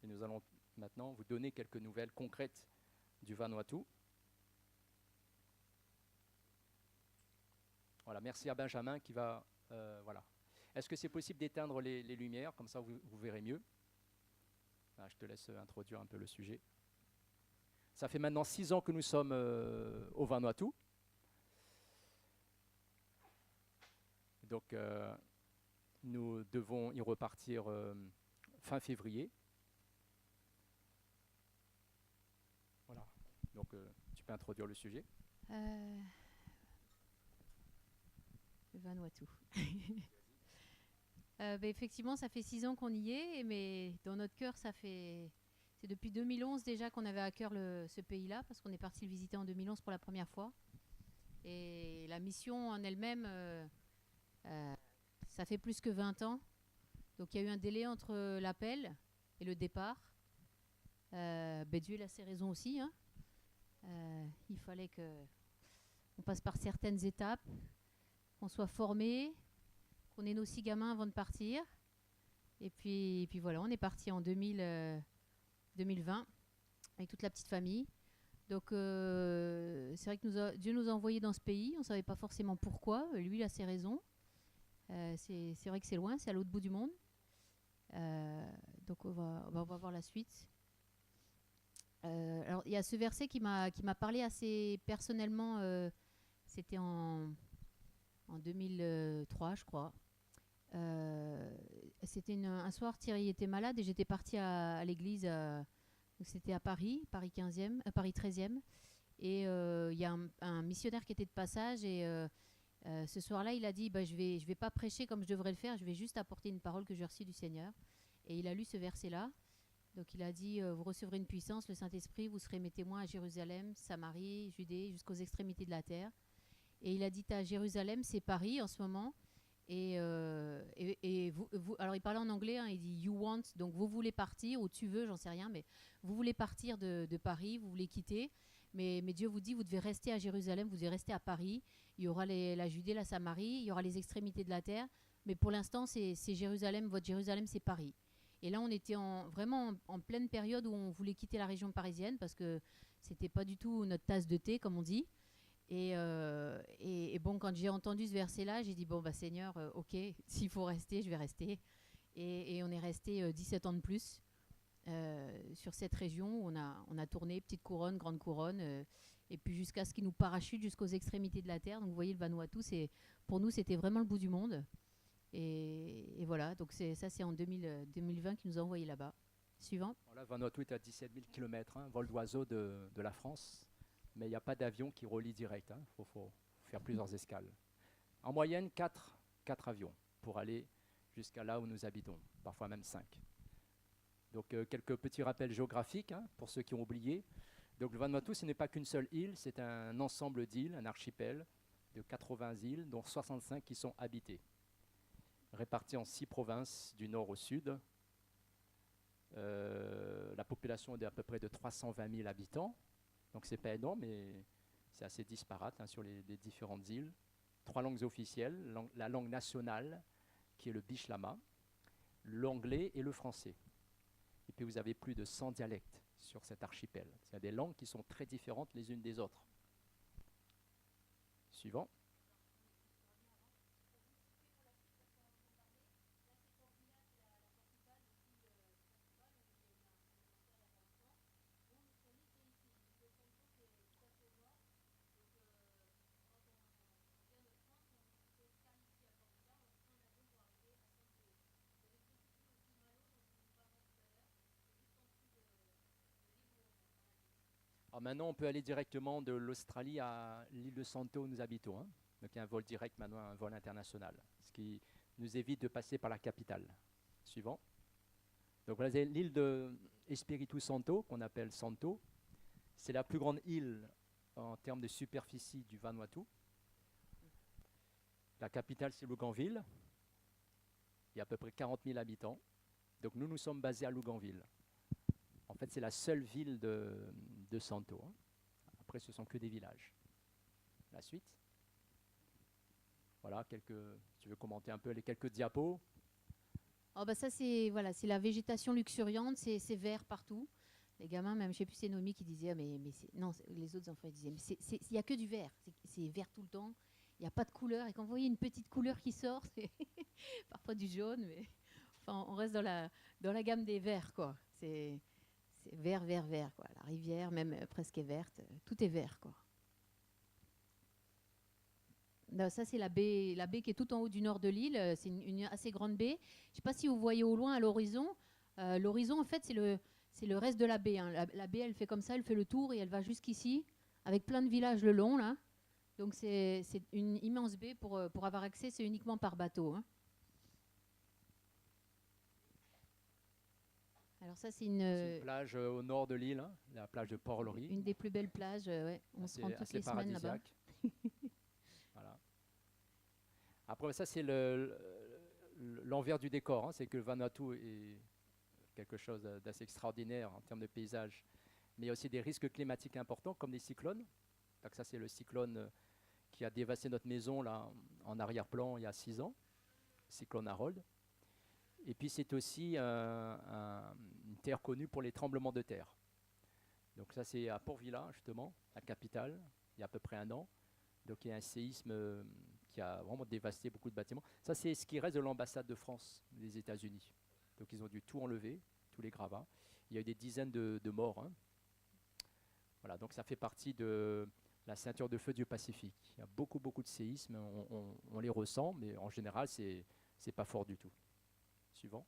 Et nous allons maintenant vous donner quelques nouvelles concrètes du Vanuatu. Voilà, merci à Benjamin qui va... voilà. Est-ce que c'est possible d'éteindre les lumières? Comme ça, vous verrez mieux. Je te laisse introduire un peu le sujet. Ça fait maintenant 6 ans que nous sommes au Vanuatu. Donc, nous devons y repartir fin février. Voilà. Donc, tu peux introduire le sujet. Le Vanuatu. Effectivement, ça fait 6 ans qu'on y est, mais dans notre cœur, c'est depuis 2011 déjà qu'on avait à cœur ce pays-là, parce qu'on est parti le visiter en 2011 pour la première fois. Et la mission en elle-même, ça fait plus que 20 ans. Donc il y a eu un délai entre l'appel et le départ. Dieu a ses raisons aussi. Hein. Il fallait qu'on passe par certaines étapes, qu'on soit formé, qu'on ait nos 6 gamins avant de partir. Et puis voilà, on est parti en 2020 avec toute la petite famille. Donc c'est vrai que Dieu nous a envoyés dans ce pays. On ne savait pas forcément pourquoi. Lui, il a ses raisons. C'est vrai que c'est loin, c'est à l'autre bout du monde. Donc on va voir la suite. Alors il y a ce verset qui m'a parlé assez personnellement. C'était en 2003, je crois. C'était un soir, Thierry était malade et j'étais partie à l'église. Donc c'était à Paris 13e. Et il y a un missionnaire qui était de passage et ce soir-là, il a dit je vais pas prêcher comme je devrais le faire, je vais juste apporter une parole que j'ai reçue du Seigneur. Et il a lu ce verset-là. Donc il a dit vous recevrez une puissance, le Saint-Esprit, vous serez mes témoins à Jérusalem, Samarie, Judée, jusqu'aux extrémités de la terre. Et il a dit à Jérusalem, c'est Paris en ce moment. Alors il parlait en anglais, hein, il dit you want, donc vous voulez partir, ou tu veux, j'en sais rien, mais vous voulez partir de Paris, vous voulez quitter, mais Dieu vous dit, vous devez rester à Jérusalem, vous devez rester à Paris, il y aura la Judée, la Samarie, il y aura les extrémités de la terre, mais pour l'instant c'est Jérusalem, votre Jérusalem c'est Paris. Et là on était vraiment en pleine période où on voulait quitter la région parisienne, parce que c'était pas du tout notre tasse de thé, comme on dit. Et bon, quand j'ai entendu ce verset-là, j'ai dit, bon, bah Seigneur, ok, s'il faut rester, je vais rester. Et on est resté 17 ans de plus sur cette région où on a tourné petite couronne, grande couronne, et puis jusqu'à ce qu'il nous parachute jusqu'aux extrémités de la terre. Donc vous voyez, le Vanuatu, pour nous, c'était vraiment le bout du monde. Et voilà, donc ça, c'est en 2020 qu'il nous a envoyés là-bas. Suivant. Voilà, Vanuatu est à 17 000 km, hein, vol d'oiseau de la France. Mais il n'y a pas d'avion qui relie direct. Il faut faire plusieurs escales. En moyenne, 4 avions pour aller jusqu'à là où nous habitons, parfois même 5. Donc quelques petits rappels géographiques hein, pour ceux qui ont oublié. Donc le Vanuatu, ce n'est pas qu'une seule île, c'est un ensemble d'îles, un archipel de 80 îles, dont 65 qui sont habitées, réparties en 6 provinces du nord au sud. La population est d'à peu près de 320 000 habitants. Donc c'est pas énorme, mais c'est assez disparate hein, sur les différentes îles. 3 langues officielles, la langue nationale qui est le Bishlama, l'anglais et le français. Et puis vous avez plus de 100 dialectes sur cet archipel. Il y a des langues qui sont très différentes les unes des autres. Suivant. Alors maintenant, on peut aller directement de l'Australie à l'île de Santo où nous habitons. Hein. Donc il y a un vol direct maintenant, un vol international, ce qui nous évite de passer par la capitale. Suivant. Donc voilà, c'est l'île de Espiritu Santo, qu'on appelle Santo. C'est la plus grande île en termes de superficie du Vanuatu. La capitale, c'est Luganville. Il y a à peu près 40 000 habitants. Donc nous sommes basés à Luganville. En fait, c'est la seule ville de Santo. Hein. Après, ce ne sont que des villages. La suite. Voilà, tu veux commenter un peu les quelques diapos? Oh bah ça, c'est la végétation luxuriante, c'est vert partout. Les gamins, même, je ne sais plus, c'est Noémie qui disait, non, les autres enfants ils disaient, mais il n'y a que du vert, c'est vert tout le temps, il n'y a pas de couleur. Et quand vous voyez une petite couleur qui sort, c'est parfois du jaune, mais enfin, on reste dans la gamme des verts, quoi. C'est vert, vert, vert, quoi. La rivière, même presque est verte, tout est vert, quoi. Non, ça, c'est la baie qui est tout en haut du nord de l'île. C'est une assez grande baie. Je ne sais pas si vous voyez au loin, à l'horizon. L'horizon, en fait, c'est le reste de la baie. Hein. La baie, elle fait comme ça, elle fait le tour et elle va jusqu'ici, avec plein de villages le long, là. Donc, c'est une immense baie. Pour avoir accès, c'est uniquement par bateau. Hein. Alors ça, c'est une plage au nord de l'île, hein, la plage de Port-Laurie. Une des plus belles plages. Ouais. On se rend toutes les semaines là-bas. Voilà. Après, ça, c'est l'envers du décor. Hein. C'est que le Vanuatu est quelque chose d'assez extraordinaire en termes de paysage. Mais il y a aussi des risques climatiques importants, comme des cyclones. Donc ça, c'est le cyclone qui a dévasté notre maison là, en arrière-plan il y a 6 ans, le cyclone Harold. Et puis, c'est aussi une terre connue pour les tremblements de terre. Donc ça, c'est à Port Vila, justement, la capitale, il y a à peu près 1 an. Donc il y a un séisme qui a vraiment dévasté beaucoup de bâtiments. Ça, c'est ce qui reste de l'ambassade de France des États-Unis. Donc ils ont dû tout enlever, tous les gravats. Il y a eu des dizaines de morts. Hein. Voilà, donc ça fait partie de la ceinture de feu du Pacifique. Il y a beaucoup, beaucoup de séismes. On les ressent, mais en général, c'est pas fort du tout. Suivant.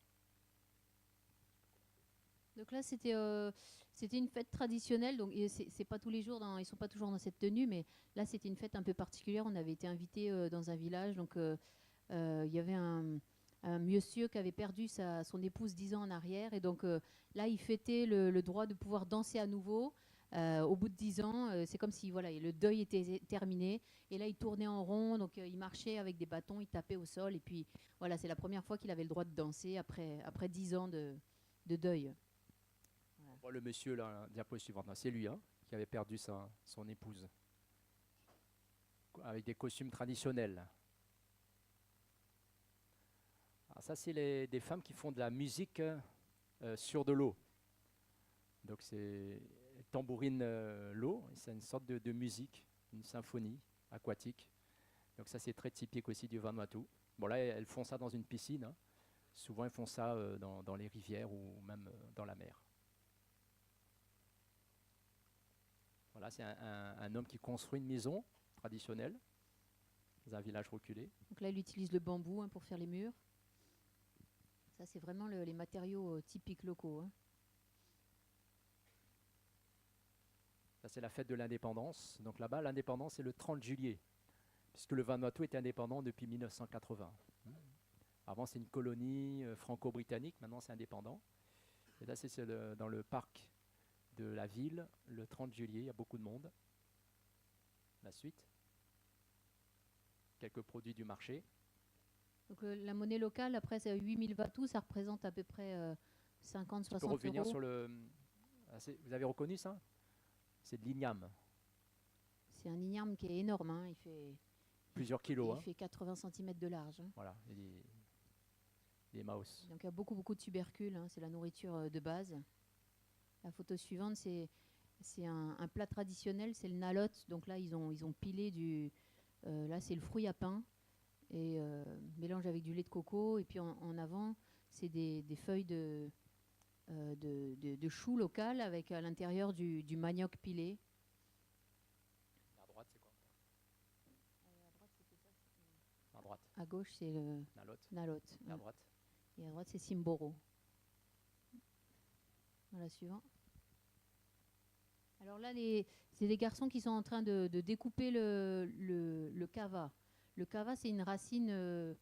Donc là, c'était une fête traditionnelle. Donc c'est pas tous les jours, ils sont pas toujours dans cette tenue, mais là, c'était une fête un peu particulière. On avait été invités dans un village. Donc il y avait un monsieur qui avait perdu son épouse 10 ans en arrière. Et donc là, il fêtait le droit de pouvoir danser à nouveau. Au bout de 10 ans, c'est comme si voilà, le deuil était terminé. Et là, il tournait en rond, donc il marchait avec des bâtons, il tapait au sol. Et puis voilà, c'est la première fois qu'il avait le droit de danser après 10 ans de deuil. On voit le monsieur, là, diapo suivante, là, c'est lui hein, qui avait perdu son épouse, avec des costumes traditionnels. Alors ça, c'est des femmes qui font de la musique sur de l'eau. Donc c'est tambourine l'eau, c'est une sorte de musique, une symphonie aquatique. Donc ça, c'est très typique aussi du Vanuatu. Bon là, elles font ça dans une piscine. Hein. Souvent, elles font ça dans les rivières ou même dans la mer. Voilà, c'est un homme qui construit une maison traditionnelle dans un village reculé. Donc là, il utilise le bambou pour faire les murs. Ça, c'est vraiment les matériaux typiques locaux. Hein. Ça, c'est la fête de l'indépendance. Donc là-bas, l'indépendance, c'est le 30 juillet, puisque le Vanuatu est indépendant depuis 1980. Avant, c'est une colonie franco-britannique, maintenant c'est indépendant. Et là, c'est dans le parc de la ville, le 30 juillet, il y a beaucoup de monde. La suite. Quelques produits du marché. Donc la monnaie locale, après, c'est 8000 vatus, ça représente à peu près 50-60 euros. Pour revenir euros. sur le... Vous avez reconnu ça? C'est de l'igname. C'est un igname qui est énorme. Hein. Il fait plusieurs kilos. Il fait 80 cm de large. Hein. Voilà, et des maos. Donc il y a beaucoup de tubercules. Hein. C'est la nourriture de base. La photo suivante, c'est un plat traditionnel, c'est le nalot. Donc là, ils ont pilé du... là, c'est le fruit à pain. Et mélange avec du lait de coco. Et puis en avant, c'est des feuilles de chou local avec à l'intérieur du manioc pilé. À droite, c'est quoi? À droite. À gauche, c'est le nalot. Et à droite. Et à droite, c'est simboro. Voilà, suivant. Alors là, c'est des garçons qui sont en train de découper le kava. Le kava, c'est une racine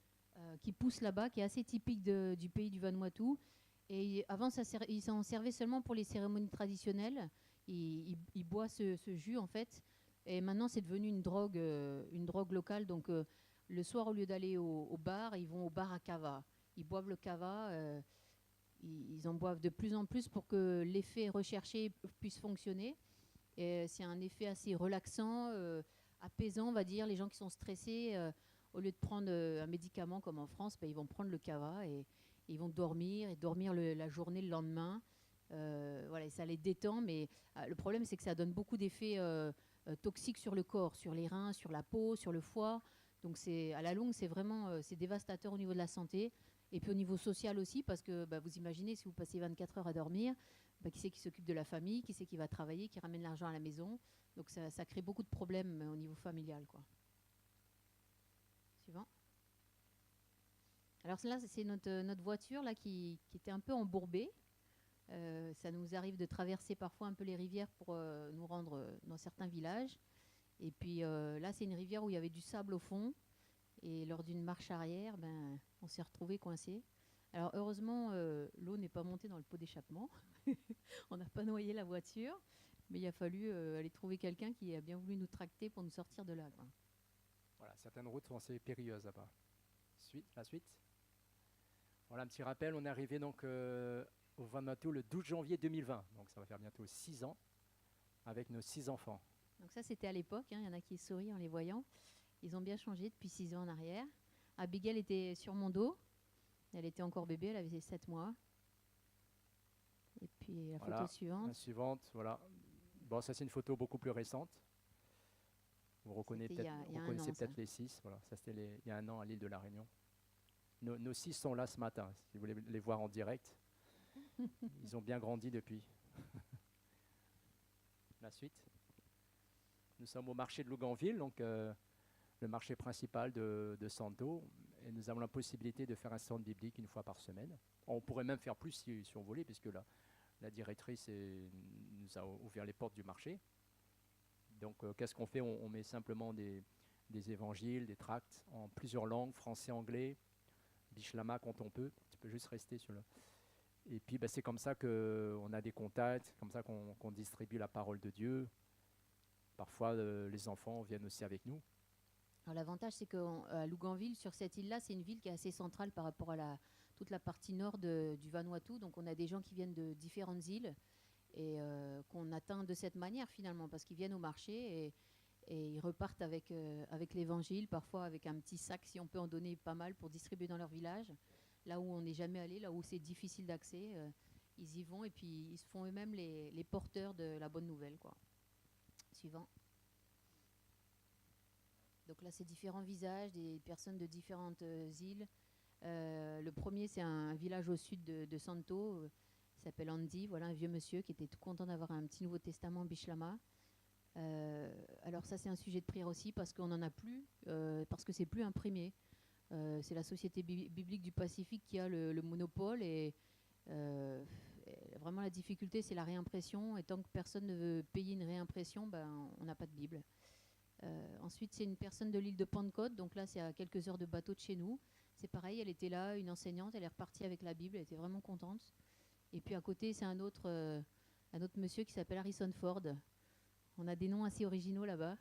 qui pousse là-bas, qui est assez typique du pays du Vanuatu. Et avant, ils s'en servaient seulement pour les cérémonies traditionnelles. Ils boivent ce jus, en fait. Et maintenant, c'est devenu une drogue locale. Donc, le soir, au lieu d'aller au bar, ils vont au bar à kava. Ils boivent le kava. Ils en boivent de plus en plus pour que l'effet recherché puisse fonctionner. Et c'est un effet assez relaxant, apaisant, on va dire. Les gens qui sont stressés, au lieu de prendre un médicament comme en France, ils vont prendre le kava et ils vont dormir la journée le lendemain. Voilà, et ça les détend, mais le problème, c'est que ça donne beaucoup d'effets toxiques sur le corps, sur les reins, sur la peau, sur le foie. Donc à la longue, c'est vraiment c'est dévastateur au niveau de la santé. Et puis au niveau social aussi, parce que vous imaginez, si vous passez 24 heures à dormir, qui c'est qui s'occupe de la famille, qui c'est qui va travailler, qui ramène l'argent à la maison. Donc ça crée beaucoup de problèmes au niveau familial, quoi. Suivant. Alors là, c'est notre voiture là, qui était un peu embourbée. Ça nous arrive de traverser parfois un peu les rivières pour nous rendre dans certains villages. Et puis là, c'est une rivière où il y avait du sable au fond. Et lors d'une marche arrière, on s'est retrouvés coincés. Alors heureusement, l'eau n'est pas montée dans le pot d'échappement. On n'a pas noyé la voiture. Mais il a fallu aller trouver quelqu'un qui a bien voulu nous tracter pour nous sortir de là, quoi. Voilà, certaines routes sont assez périlleuses là-bas. La suite. Voilà un petit rappel, on est arrivé donc au Vanuatu le 12 janvier 2020. Donc ça va faire bientôt 6 ans avec nos 6 enfants. Donc ça, c'était à l'époque. Hein, il y en a qui sourient en les voyant. Ils ont bien changé depuis 6 ans en arrière. Abigail était sur mon dos. Elle était encore bébé, elle avait 7 mois. Et puis la photo suivante. La suivante, voilà. Bon, ça c'est une photo beaucoup plus récente. Vous reconnaissez peut-être les 6. Voilà, ça c'était il y a 1 an à l'île de la Réunion. Nos 6 sont là ce matin, si vous voulez les voir en direct. Ils ont bien grandi depuis. La suite. Nous sommes au marché de Luganville, donc le marché principal de Santo, et nous avons la possibilité de faire un stand biblique 1 fois par semaine. On pourrait même faire plus si on voulait, puisque la directrice nous a ouvert les portes du marché. Donc qu'est-ce qu'on fait? On met simplement des évangiles, des tracts en plusieurs langues, français, anglais, Bishlama quand on peut. Tu peux juste rester sur le... Et puis c'est comme ça qu'on a des contacts, c'est comme ça qu'on distribue la parole de Dieu. Parfois, les enfants viennent aussi avec nous. Alors l'avantage, c'est qu'à Luganville, sur cette île-là, c'est une ville qui est assez centrale par rapport à toute la partie nord du Vanuatu. Donc on a des gens qui viennent de différentes îles et qu'on atteint de cette manière finalement, parce qu'ils viennent au marché et ils repartent avec l'évangile, parfois avec un petit sac, si on peut en donner pas mal, pour distribuer dans leur village. Là où on n'est jamais allé, là où c'est difficile d'accès, ils y vont et puis ils se font eux-mêmes les porteurs de la bonne nouvelle, quoi. Suivant. Donc là, c'est différents visages, des personnes de différentes îles. Le premier, c'est un village au sud de Santo, qui s'appelle Andy, voilà, un vieux monsieur qui était tout content d'avoir un petit Nouveau Testament Bishlama. Alors ça, c'est un sujet de prière aussi, parce qu'on n'en a plus, parce que c'est plus imprimé. C'est la Société biblique du Pacifique qui a le monopole et vraiment la difficulté, c'est la réimpression. Et tant que personne ne veut payer une réimpression, on n'a pas de Bible. Ensuite, c'est une personne de l'île de Pentecôte, donc là, c'est à quelques heures de bateau de chez nous. C'est pareil, elle était là, une enseignante, elle est repartie avec la Bible, elle était vraiment contente. Et puis à côté, c'est un autre monsieur qui s'appelle Harrison Ford. On a des noms assez originaux là-bas.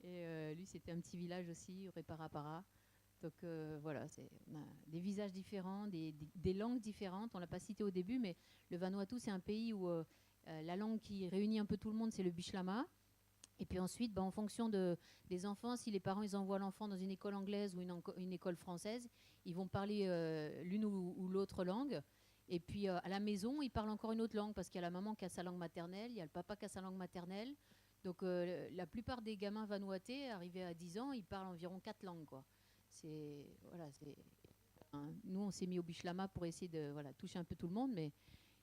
Et lui, c'était un petit village aussi, Reparapara. Donc voilà, on a des visages différents, des langues différentes. On ne l'a pas cité au début, mais le Vanuatu, c'est un pays où la langue qui réunit un peu tout le monde, c'est le Bishlama. Et puis ensuite, en fonction des enfants, si les parents ils envoient l'enfant dans une école anglaise ou une école française, ils vont parler l'une ou l'autre langue. Et puis à la maison, ils parlent encore une autre langue parce qu'il y a la maman qui a sa langue maternelle, il y a le papa qui a sa langue maternelle. Donc la plupart des gamins vanuatais, arrivés à 10 ans, ils parlent environ 4 langues, quoi. Nous, on s'est mis au Bishlama pour essayer de toucher un peu tout le monde, mais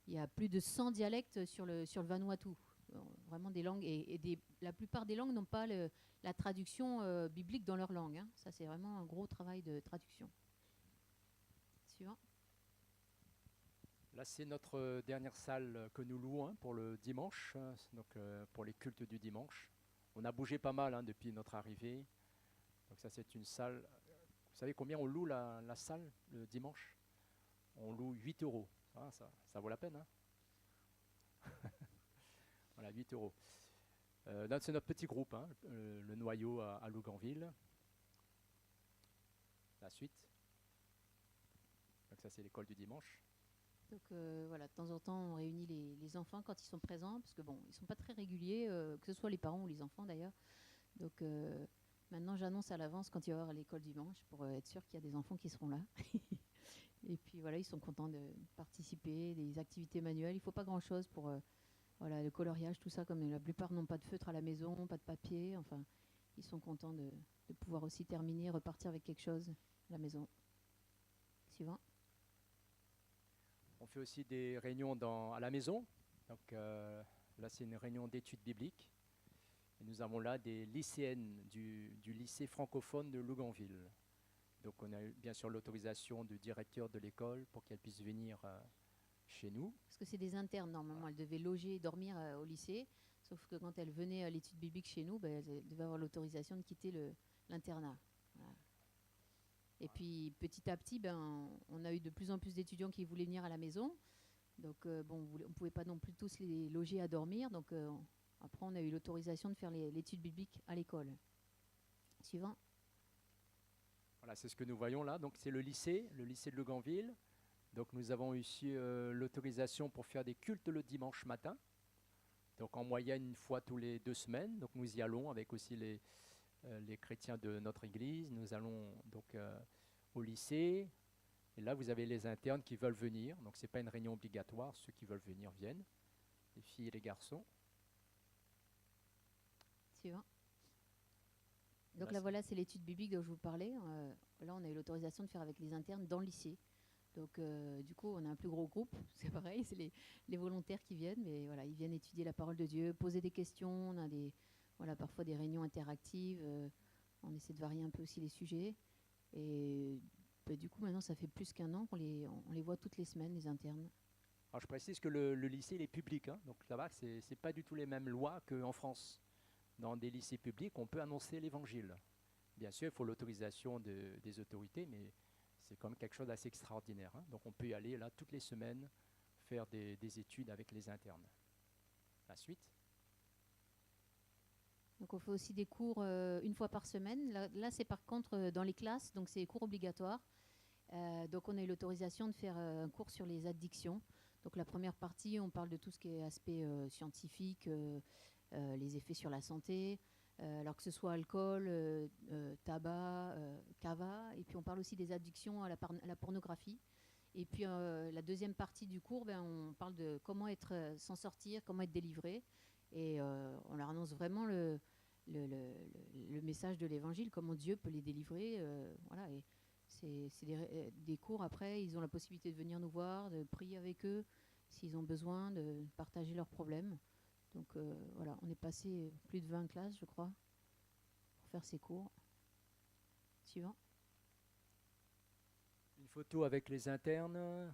il y a plus de 100 dialectes sur le Vanuatu. Vraiment des langues, la plupart des langues n'ont pas la traduction biblique dans leur langue, hein. Ça, c'est vraiment un gros travail de traduction. Suivant. Là, c'est notre dernière salle que nous louons pour le dimanche, donc pour les cultes du dimanche. On a bougé pas mal depuis notre arrivée. Donc ça, c'est une salle. Vous savez combien on loue la salle le dimanche? On loue 8 euros. Ça vaut la peine, hein. Voilà, 8 euros. Là, c'est notre petit groupe, hein, le noyau à Luganville. La suite. Donc ça, c'est l'école du dimanche. Donc voilà, de temps en temps, on réunit les enfants quand ils sont présents, parce que ils ne sont pas très réguliers, que ce soit les parents ou les enfants d'ailleurs. Donc maintenant, j'annonce à l'avance quand il va y avoir l'école dimanche pour être sûr qu'il y a des enfants qui seront là. Et puis voilà, ils sont contents de participer, des activités manuelles. Il ne faut pas grand-chose pour le coloriage, tout ça, comme la plupart n'ont pas de feutre à la maison, pas de papier. Enfin, ils sont contents de pouvoir aussi terminer, repartir avec quelque chose à la maison. Suivant. On fait aussi des réunions à la maison. Donc là, c'est une réunion d'études bibliques. Et nous avons là des lycéennes du lycée francophone de Luganville. Donc on a eu bien sûr l'autorisation du directeur de l'école pour qu'elles puissent venir chez nous. Parce que c'est des internes normalement, elles devaient loger et dormir au lycée, sauf que quand elles venaient à l'étude biblique chez nous, elles devaient avoir l'autorisation de quitter l'internat. Voilà. Et puis petit à petit, on a eu de plus en plus d'étudiants qui voulaient venir à la maison. Donc on ne pouvait pas non plus tous les loger à dormir. Donc après, on a eu l'autorisation de faire l'étude biblique à l'école. Suivant. Voilà, c'est ce que nous voyons là. Donc c'est le lycée de Luganville. Donc nous avons ici l'autorisation pour faire des cultes le dimanche matin. Donc en moyenne une fois tous les 2 semaines. Donc nous y allons avec aussi les chrétiens de notre église. Nous allons donc au lycée. Et là vous avez les internes qui veulent venir. Donc c'est pas une réunion obligatoire. Ceux qui veulent venir viennent. Les filles et les garçons. Suivant. Donc là voilà, c'est l'étude biblique dont je vous parlais. Là on a eu l'autorisation de faire avec les internes dans le lycée. Donc du coup on a un plus gros groupe, c'est pareil, c'est les volontaires qui viennent, mais voilà, ils viennent étudier la parole de Dieu, poser des questions, on a parfois des réunions interactives, on essaie de varier un peu aussi les sujets. Et du coup maintenant ça fait plus qu'1 an qu'on les voit toutes les semaines, les internes. Alors je précise que le lycée il est public, hein, donc là-bas c'est pas du tout les mêmes lois qu'en France. Dans des lycées publics, on peut annoncer l'évangile. Bien sûr, il faut l'autorisation des autorités, mais C'est quand même quelque chose d'assez extraordinaire, hein. Donc on peut y aller là toutes les semaines, faire des études avec les internes. La suite. Donc on fait aussi des cours une fois par semaine. Là, c'est par contre dans les classes, donc c'est des cours obligatoires. Donc on a eu l'autorisation de faire un cours sur les addictions. Donc la première partie, on parle de tout ce qui est aspect scientifique, les effets sur la santé, alors que ce soit alcool, tabac, cava. Et puis on parle aussi des addictions à la pornographie. Et puis la deuxième partie du cours, on parle de comment s'en sortir, comment être délivré. Et on leur annonce vraiment le message de l'évangile, comment Dieu peut les délivrer. Voilà. Et c'est des cours après, ils ont la possibilité de venir nous voir, de prier avec eux s'ils ont besoin, de partager leurs problèmes. Donc voilà, on est passé plus de 20 classes, je crois, pour faire ces cours. Suivant. Une photo avec les internes.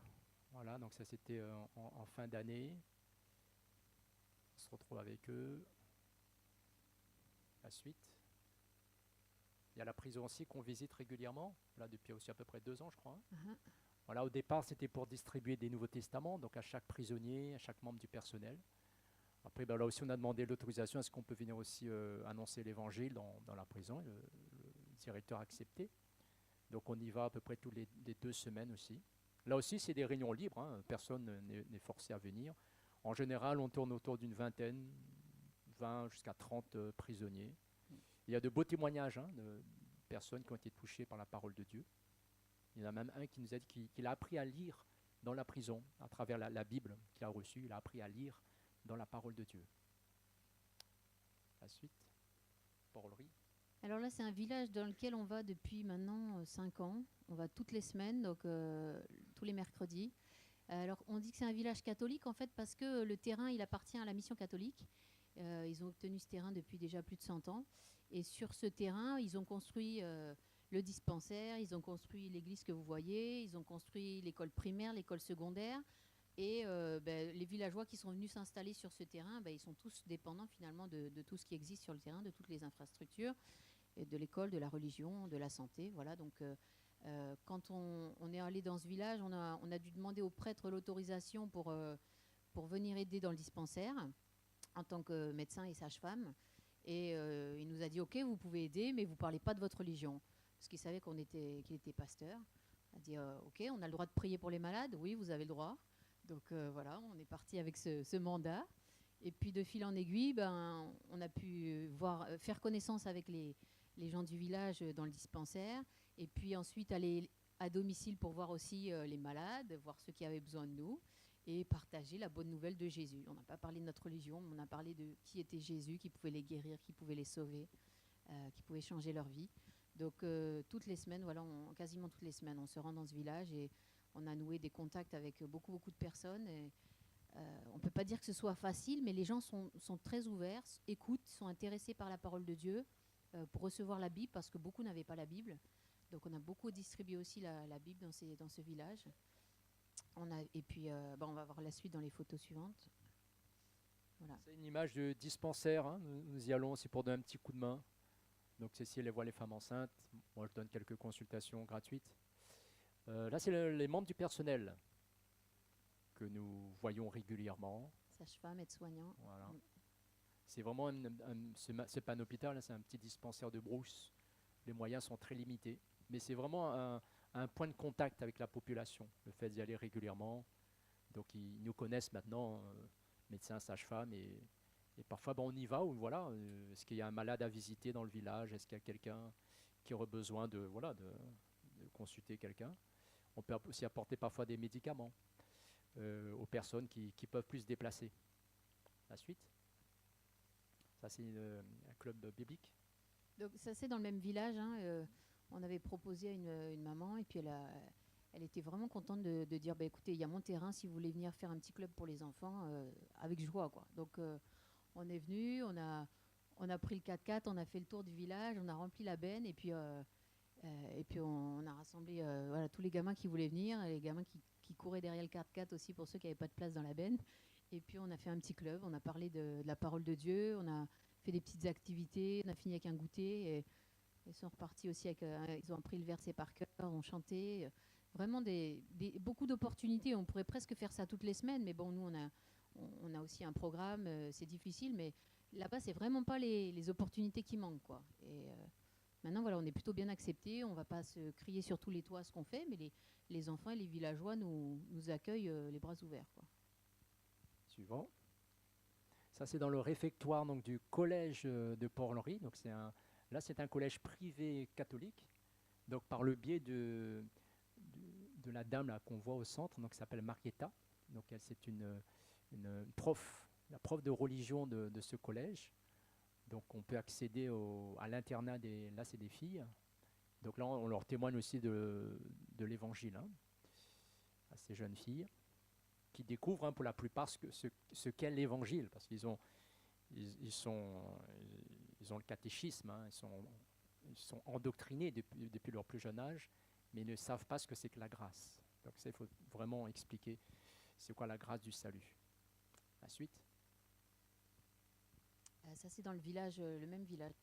Voilà, donc ça c'était en fin d'année. On se retrouve avec eux. La suite. Il y a la prison aussi qu'on visite régulièrement, là depuis aussi à peu près 2 ans, je crois. Uh-huh. Voilà, au départ, c'était pour distribuer des Nouveaux Testaments, donc à chaque prisonnier, à chaque membre du personnel. Après, là aussi, on a demandé l'autorisation, est-ce qu'on peut venir aussi annoncer l'évangile dans la prison. Le directeur a accepté. Donc on y va à peu près tous les 2 semaines aussi. Là aussi, c'est des réunions libres, hein, personne n'est forcé à venir. En général, on tourne autour d'une vingtaine, 20 jusqu'à 30 prisonniers. Il y a de beaux témoignages, hein, de personnes qui ont été touchées par la parole de Dieu. Il y en a même un qui nous a dit qu'il a appris à lire dans la prison, à travers la Bible qu'il a reçue, il a appris à lire dans la parole de Dieu. La suite, Paul-Ry. Alors là, c'est un village dans lequel on va depuis maintenant 5 ans. On va toutes les semaines, donc tous les mercredis. Alors, on dit que c'est un village catholique, en fait, parce que le terrain, il appartient à la mission catholique. Ils ont obtenu ce terrain depuis déjà plus de 100 ans. Et sur ce terrain, ils ont construit le dispensaire, ils ont construit l'église que vous voyez, ils ont construit l'école primaire, l'école secondaire. Et les villageois qui sont venus s'installer sur ce terrain, ils sont tous dépendants finalement de tout ce qui existe sur le terrain, de toutes les infrastructures, et de l'école, de la religion, de la santé. Voilà, donc quand on est allé dans ce village, on a dû demander au prêtre l'autorisation pour venir aider dans le dispensaire en tant que médecin et sage-femme. Et il nous a dit, OK, vous pouvez aider, mais vous ne parlez pas de votre religion. Parce qu'il savait qu'il était pasteur. Il a dit, OK, on a le droit de prier pour les malades. Oui, vous avez le droit. Donc voilà, on est parti avec ce mandat. Et puis de fil en aiguille, on a pu faire connaissance avec les gens du village dans le dispensaire. Et puis ensuite aller à domicile pour voir aussi les malades, voir ceux qui avaient besoin de nous. Et partager la bonne nouvelle de Jésus. On n'a pas parlé de notre religion, mais on a parlé de qui était Jésus, qui pouvait les guérir, qui pouvait les sauver, qui pouvait changer leur vie. Donc toutes les semaines, voilà, quasiment toutes les semaines, on se rend dans ce village et on a noué des contacts avec beaucoup de personnes. Et, on ne peut pas dire que ce soit facile, mais les gens sont très ouverts, écoutent, sont intéressés par la parole de Dieu pour recevoir la Bible, parce que beaucoup n'avaient pas la Bible. Donc on a beaucoup distribué aussi la Bible dans ce village. Et puis, on va voir la suite dans les photos suivantes. Voilà. C'est une image de dispensaire, hein. Nous y allons aussi pour donner un petit coup de main. Donc Cécile, elle voit les femmes enceintes. Moi, je donne quelques consultations gratuites. Là, c'est les membres du personnel que nous voyons régulièrement. Sage-femme, aide-soignant. Voilà. C'est vraiment c'est pas un hôpital, hein, c'est un petit dispensaire de brousse. Les moyens sont très limités. Mais c'est vraiment un point de contact avec la population, le fait d'y aller régulièrement. Donc ils nous connaissent maintenant, médecins, sages-femmes, et parfois on y va, ou voilà, est-ce qu'il y a un malade à visiter dans le village, est-ce qu'il y a quelqu'un qui aurait besoin de consulter quelqu'un. On peut aussi apporter parfois des médicaments aux personnes qui peuvent plus se déplacer. La suite. Ça c'est un club biblique. Donc ça c'est dans le même village, hein, on avait proposé à une maman, et puis elle était vraiment contente de dire, écoutez, il y a mon terrain, si vous voulez venir faire un petit club pour les enfants, avec joie, quoi. Donc on est venu, on a pris le 4x4, on a fait le tour du village, on a rempli la benne, et puis on a rassemblé tous les gamins qui voulaient venir, et les gamins qui couraient derrière le 4x4 aussi, pour ceux qui n'avaient pas de place dans la benne. Et puis on a fait un petit club, on a parlé de la parole de Dieu, on a fait des petites activités, on a fini avec un goûter, Ils sont repartis aussi avec, ils ont appris le verset par cœur, ont chanté. Vraiment beaucoup d'opportunités. On pourrait presque faire ça toutes les semaines, mais bon, nous on a aussi un programme, c'est difficile, mais là-bas c'est vraiment pas les opportunités qui manquent, quoi. Et maintenant voilà, on est plutôt bien acceptés. On va pas se crier sur tous les toits ce qu'on fait, mais les enfants et les villageois nous accueillent les bras ouverts, quoi. Suivant. Ça, c'est dans le réfectoire donc, du collège de Port-Henri. Donc, là, c'est un collège privé catholique. Donc, par le biais de la dame là, qu'on voit au centre, donc, qui s'appelle Marietta. Donc, elle, c'est une prof, la prof de religion de ce collège. Donc, on peut accéder à l'internat là, c'est des filles. Donc là, on leur témoigne aussi de l'évangile, hein, à ces jeunes filles, qui découvrent pour la plupart ce qu'est l'évangile, parce qu'ils ont le catéchisme, hein, ils sont endoctrinés depuis leur plus jeune âge, mais ils ne savent pas ce que c'est que la grâce. Donc ça, il faut vraiment expliquer c'est quoi la grâce du salut. La suite. Ça, c'est dans le village, le même village.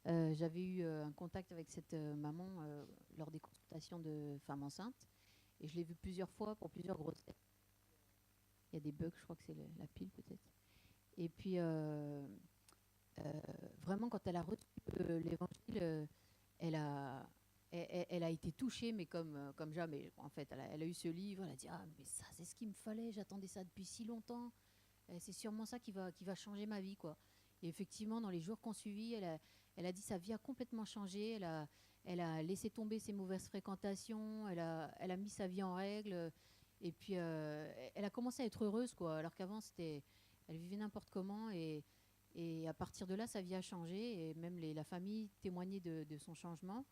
J'avais eu un contact avec cette maman lors des consultations de femmes enceintes, et je l'ai vue plusieurs fois pour plusieurs grossesses. Il y a des bugs, je crois que c'est la pile peut-être. Et puis, vraiment, quand elle a reçu l'évangile, elle a été touchée, mais comme jamais. En fait, elle a eu ce livre, elle a dit « Ah, mais ça, c'est ce qu'il me fallait, j'attendais ça depuis si longtemps. C'est sûrement ça qui va changer ma vie, quoi. » Et effectivement, dans les jours qu'on suivit, elle a dit sa vie a complètement changé. Elle a laissé tomber ses mauvaises fréquentations, elle a mis sa vie en règle. Et puis, elle a commencé à être heureuse, quoi. Alors qu'avant, elle vivait n'importe comment. Et à partir de là, sa vie a changé. Et même la famille témoignait de son changement.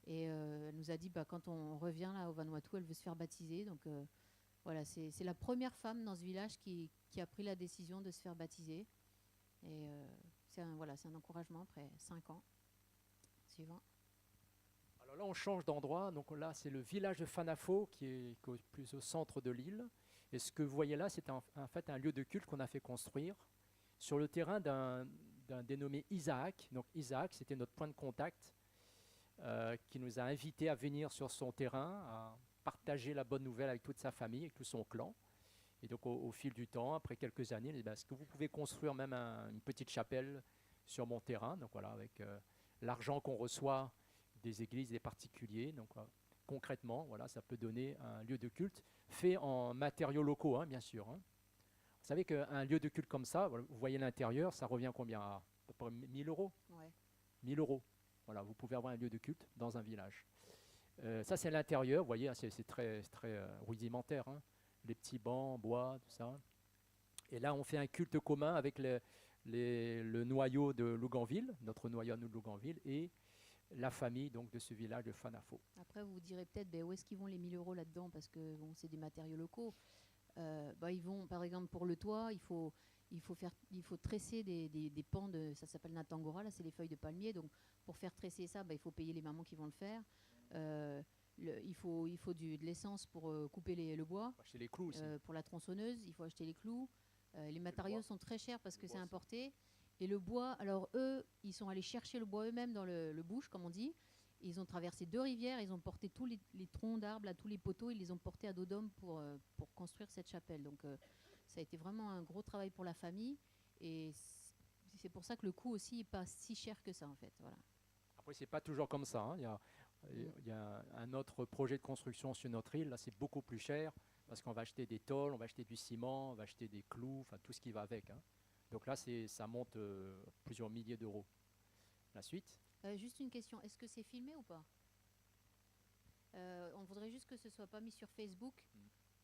Et elle nous a dit, quand on revient là au Vanuatu, elle veut se faire baptiser. Donc voilà, c'est la première femme dans ce village qui a pris la décision de se faire baptiser. Et c'est un encouragement après 5 ans. Suivant. Alors là, on change d'endroit. Donc là, c'est le village de Fanafo qui est plus au centre de l'île. Et ce que vous voyez là, c'est en fait un lieu de culte qu'on a fait construire sur le terrain d'un dénommé Isaac. Donc Isaac, c'était notre point de contact qui nous a invités à venir sur son terrain, à partager la bonne nouvelle avec toute sa famille, avec tout son clan. Et donc au fil du temps, après quelques années, est-ce que vous pouvez construire même une petite chapelle sur mon terrain? Donc voilà, avec l'argent qu'on reçoit des églises, des particuliers. Donc concrètement, voilà, ça peut donner un lieu de culte fait en matériaux locaux, hein, bien sûr. Hein. Vous savez qu'un lieu de culte comme ça, vous voyez l'intérieur, ça revient combien? À peu près 1000 euros. Ouais. 1000 euros. Voilà, vous pouvez avoir un lieu de culte dans un village. Ça, c'est l'intérieur, vous voyez, hein, c'est très rudimentaire. Hein. Les petits bancs en bois, tout ça. Et là, on fait un culte commun avec le noyau de Luganville, notre noyau de Luganville, et la famille donc, de ce village de Fanafo. Après, vous vous direz peut-être, où est-ce qu'ils vont les 1000 euros là-dedans? Parce que bon, c'est des matériaux locaux. Ils vont, par exemple, pour le toit, il faut tresser des pans ça s'appelle Natangora, là, c'est les feuilles de palmier. Donc, pour faire tresser ça, il faut payer les mamans qui vont le faire. Il faut de l'essence pour couper le bois. Acheter les clous aussi. Pour la tronçonneuse, il faut acheter les clous. Les matériaux sont très chers parce que c'est importé. Et le bois, alors eux, ils sont allés chercher le bois eux-mêmes dans le bush, comme on dit. Ils ont traversé 2 rivières, ils ont porté tous les troncs d'arbres, tous les poteaux, ils les ont portés à dos d'homme pour construire cette chapelle. Donc ça a été vraiment un gros travail pour la famille. Et c'est pour ça que le coût aussi n'est pas si cher que ça, en fait. Voilà. Après, c'est pas toujours comme ça. Hein. Il y a un autre projet de construction sur notre île. Là, c'est beaucoup plus cher parce qu'on va acheter des tôles, on va acheter du ciment, on va acheter des clous, enfin tout ce qui va avec. Hein. Donc là, ça monte plusieurs milliers d'euros. La suite. Juste une question, est-ce que c'est filmé ou pas? On voudrait juste que ce soit pas mis sur Facebook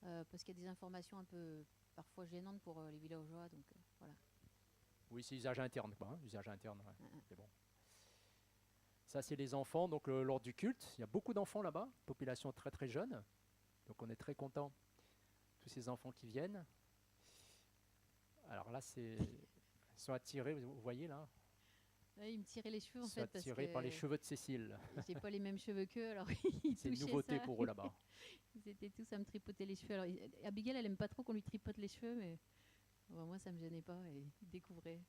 parce qu'il y a des informations un peu parfois gênantes pour les villageois. Donc voilà. Oui, c'est usage interne, quoi. Hein, usage interne, ouais. C'est bon. Ça, c'est les enfants. Donc lors du culte, il y a beaucoup d'enfants là-bas, population très très jeune. Donc on est très content. Tous ces enfants qui viennent. Alors là, ils sont attirés, vous voyez là. Ouais, ils me tiraient les cheveux en fait. Ils sont attirés par les cheveux de Cécile. J'ai pas les mêmes cheveux qu'eux, alors c'est une nouveauté pour eux là-bas. Ils étaient tous à me tripoter les cheveux. Alors, Abigail, elle aime pas trop qu'on lui tripote les cheveux, mais moi, ça me gênait pas et ils découvraient.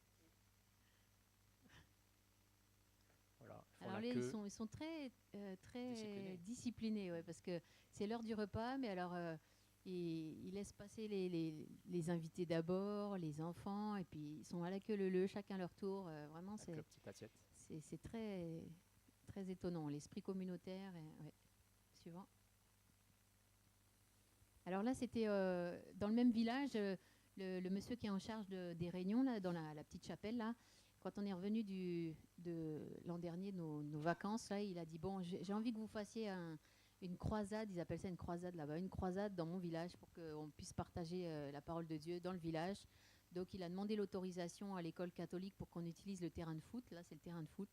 Voilà. font Alors la là, queue. ils sont très, Disciplinés. disciplinés, ouais, parce que c'est l'heure du repas, mais alors ils laissent passer les invités d'abord, les enfants, et puis ils sont à la queue leu-leu, chacun leur tour. Vraiment, Avec la petite assiette. c'est très, très étonnant, l'esprit communautaire. Ouais. Suivant. Alors là, c'était dans le même village, le monsieur qui est en charge des réunions, là, dans la petite chapelle, là, quand on est revenu de l'an dernier, nos vacances, là, il a dit, bon, j'ai envie que vous fassiez une croisade, ils appellent ça une croisade là-bas, une croisade dans mon village pour qu'on puisse partager la parole de Dieu dans le village. Donc il a demandé l'autorisation à l'école catholique pour qu'on utilise le terrain de foot, là c'est le terrain de foot.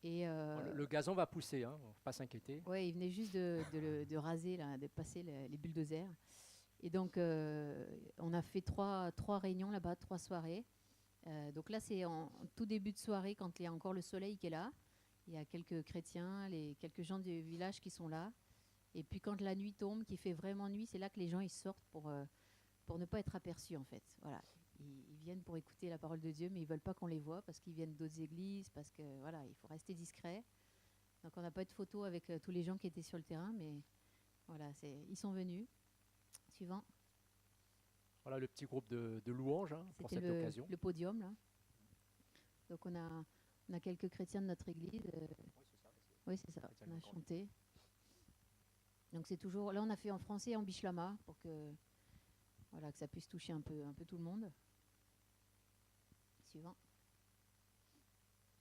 Et Bon, le gazon va pousser, hein, faut pas s'inquiéter. ouais, il venait juste de raser, là, de passer les bulldozers. Et donc, on a fait trois réunions là-bas, 3 soirées. Donc là, c'est en tout début de soirée, quand il y a encore le soleil qui est là. Il y a quelques chrétiens, quelques gens du village qui sont là. Et puis quand la nuit tombe, qu'il fait vraiment nuit, c'est là que les gens ils sortent pour ne pas être aperçus en fait. Voilà. Ils viennent pour écouter la parole de Dieu, mais ils veulent pas qu'on les voit parce qu'ils viennent d'autres églises, parce que voilà, il faut rester discret. Donc on n'a pas eu de photo avec tous les gens qui étaient sur le terrain, mais voilà, ils sont venus. Suivant. Voilà le petit groupe de louanges, hein, pour C'était cette occasion. le podium là. Donc on a quelques chrétiens de notre église. Oui, c'est ça. On a chanté. Donc c'est toujours. Là, on a fait en français et en bichlama pour que voilà que ça puisse toucher un peu tout le monde. Suivant.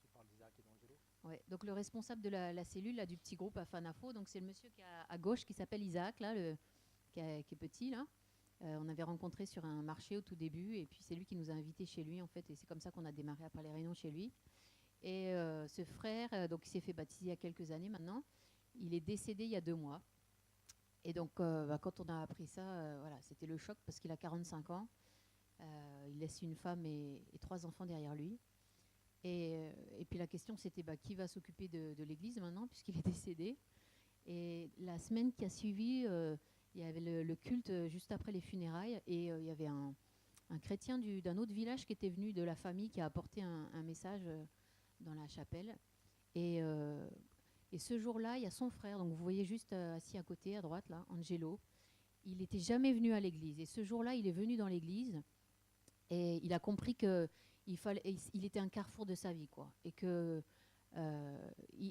Tu parles d'Isaac et d'Angelo. Ouais. Donc le responsable de la cellule là, du petit groupe à Fanafo, donc c'est le monsieur qui est à gauche qui s'appelle Isaac là, qui est petit là. On avait rencontré sur un marché au tout début et puis c'est lui qui nous a invités chez lui en fait et c'est comme ça qu'on a démarré après les réunions chez lui. Et ce frère, donc il s'est fait baptiser il y a quelques années maintenant, il est décédé il y a 2 mois. Et donc quand on a appris ça, voilà, c'était le choc parce qu'il a 45 ans. Il laisse une femme et 3 enfants derrière lui. Et puis la question c'était qui va s'occuper de l'église maintenant puisqu'il est décédé. Et la semaine qui a suivi, il y avait le culte juste après les funérailles et il y avait un chrétien d'un autre village qui était venu de la famille qui a apporté un message dans la chapelle. Et ce jour-là, il y a son frère, donc vous voyez juste assis à côté, à droite, là, Angelo. Il n'était jamais venu à l'église. Et ce jour-là, il est venu dans l'église et il a compris qu'il était un carrefour de sa vie, quoi. Et que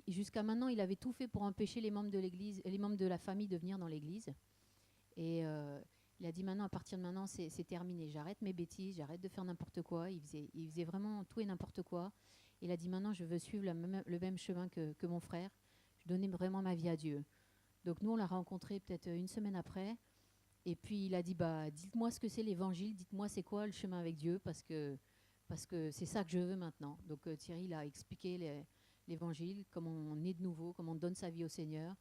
jusqu'à maintenant, il avait tout fait pour empêcher les membres de l'église, les membres de la famille de venir dans l'église. Et il a dit maintenant, à partir de maintenant, c'est terminé. J'arrête mes bêtises, j'arrête de faire n'importe quoi. Il faisait vraiment tout et n'importe quoi. Il a dit maintenant, je veux suivre le même chemin que mon frère. Je donnais vraiment ma vie à Dieu. Donc nous, on l'a rencontré peut-être une semaine après. Et puis il a dit, dites-moi ce que c'est l'évangile, dites-moi c'est quoi le chemin avec Dieu, parce que c'est ça que je veux maintenant. Donc Thierry, il a expliqué l'évangile, comment on est de nouveau, comment on donne sa vie au Seigneur.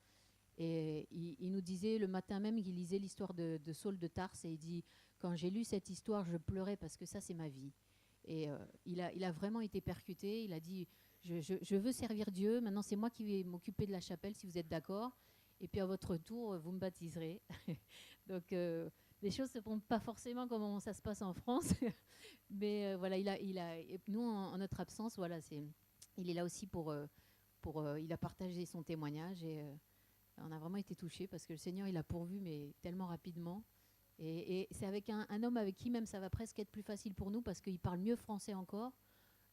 Et il nous disait le matin même qu'il lisait l'histoire de Saul de Tarse et il dit, quand j'ai lu cette histoire, je pleurais parce que ça, c'est ma vie. Et il a vraiment été percuté. Il a dit, je veux servir Dieu. Maintenant, c'est moi qui vais m'occuper de la chapelle, si vous êtes d'accord. Et puis à votre tour, vous me baptiserez. Donc les choses ne se font pas forcément comme ça se passe en France. Mais voilà, nous, en notre absence, voilà, il est là aussi il a partagé son témoignage et on a vraiment été touchés parce que le Seigneur, il a pourvu, mais tellement rapidement. Et c'est avec un homme avec qui même ça va presque être plus facile pour nous parce qu'il parle mieux français encore.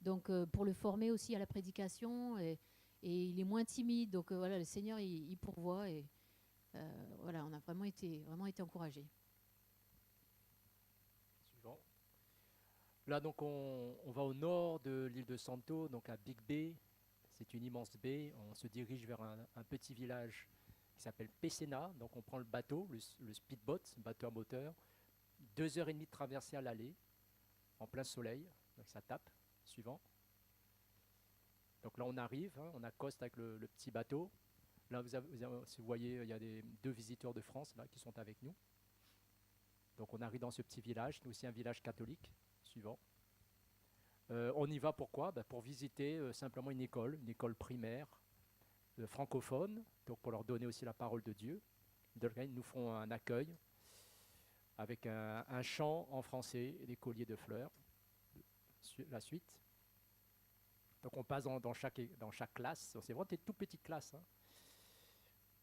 Donc pour le former aussi à la prédication et il est moins timide. Donc voilà, le Seigneur, il pourvoit et voilà, on a vraiment été encouragés. Suivant. Là, donc, on va au nord de l'île de Santo, donc à Big Bay. C'est une immense baie. On se dirige vers un petit village qui s'appelle Pesena. Donc, on prend le bateau, le speedboat, bateau à moteur. 2h30 de traversée à l'aller, en plein soleil. Donc, ça tape. Suivant. Donc là, on arrive, hein, on accoste avec le petit bateau. Là, si vous voyez, il y a 2 visiteurs de France là, qui sont avec nous. Donc on arrive dans ce petit village, c'est aussi un village catholique. Suivant. On y va pourquoi ? Pour visiter simplement une école primaire francophone, donc pour leur donner aussi la parole de Dieu. Donc, ils nous font un accueil avec un chant en français et des colliers de fleurs. La suite. Donc on passe dans chaque classe, c'est vraiment des toutes petites classes, hein,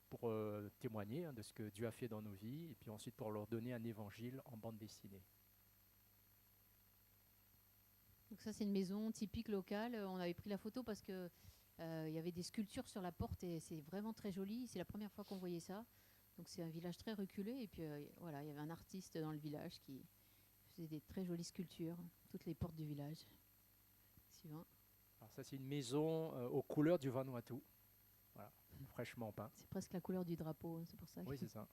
pour témoigner, hein, de ce que Dieu a fait dans nos vies, et puis ensuite pour leur donner un évangile en bande dessinée. Donc ça, c'est une maison typique locale. On avait pris la photo parce que il y avait des sculptures sur la porte et c'est vraiment très joli. C'est la première fois qu'on voyait ça. Donc c'est un village très reculé et puis voilà, il y avait un artiste dans le village qui faisait des très jolies sculptures, toutes les portes du village. Suivant. Alors ça, c'est une maison aux couleurs du Vanuatu, voilà, fraîchement peint. C'est presque la couleur du drapeau, hein, c'est pour ça. Oui, c'est ça.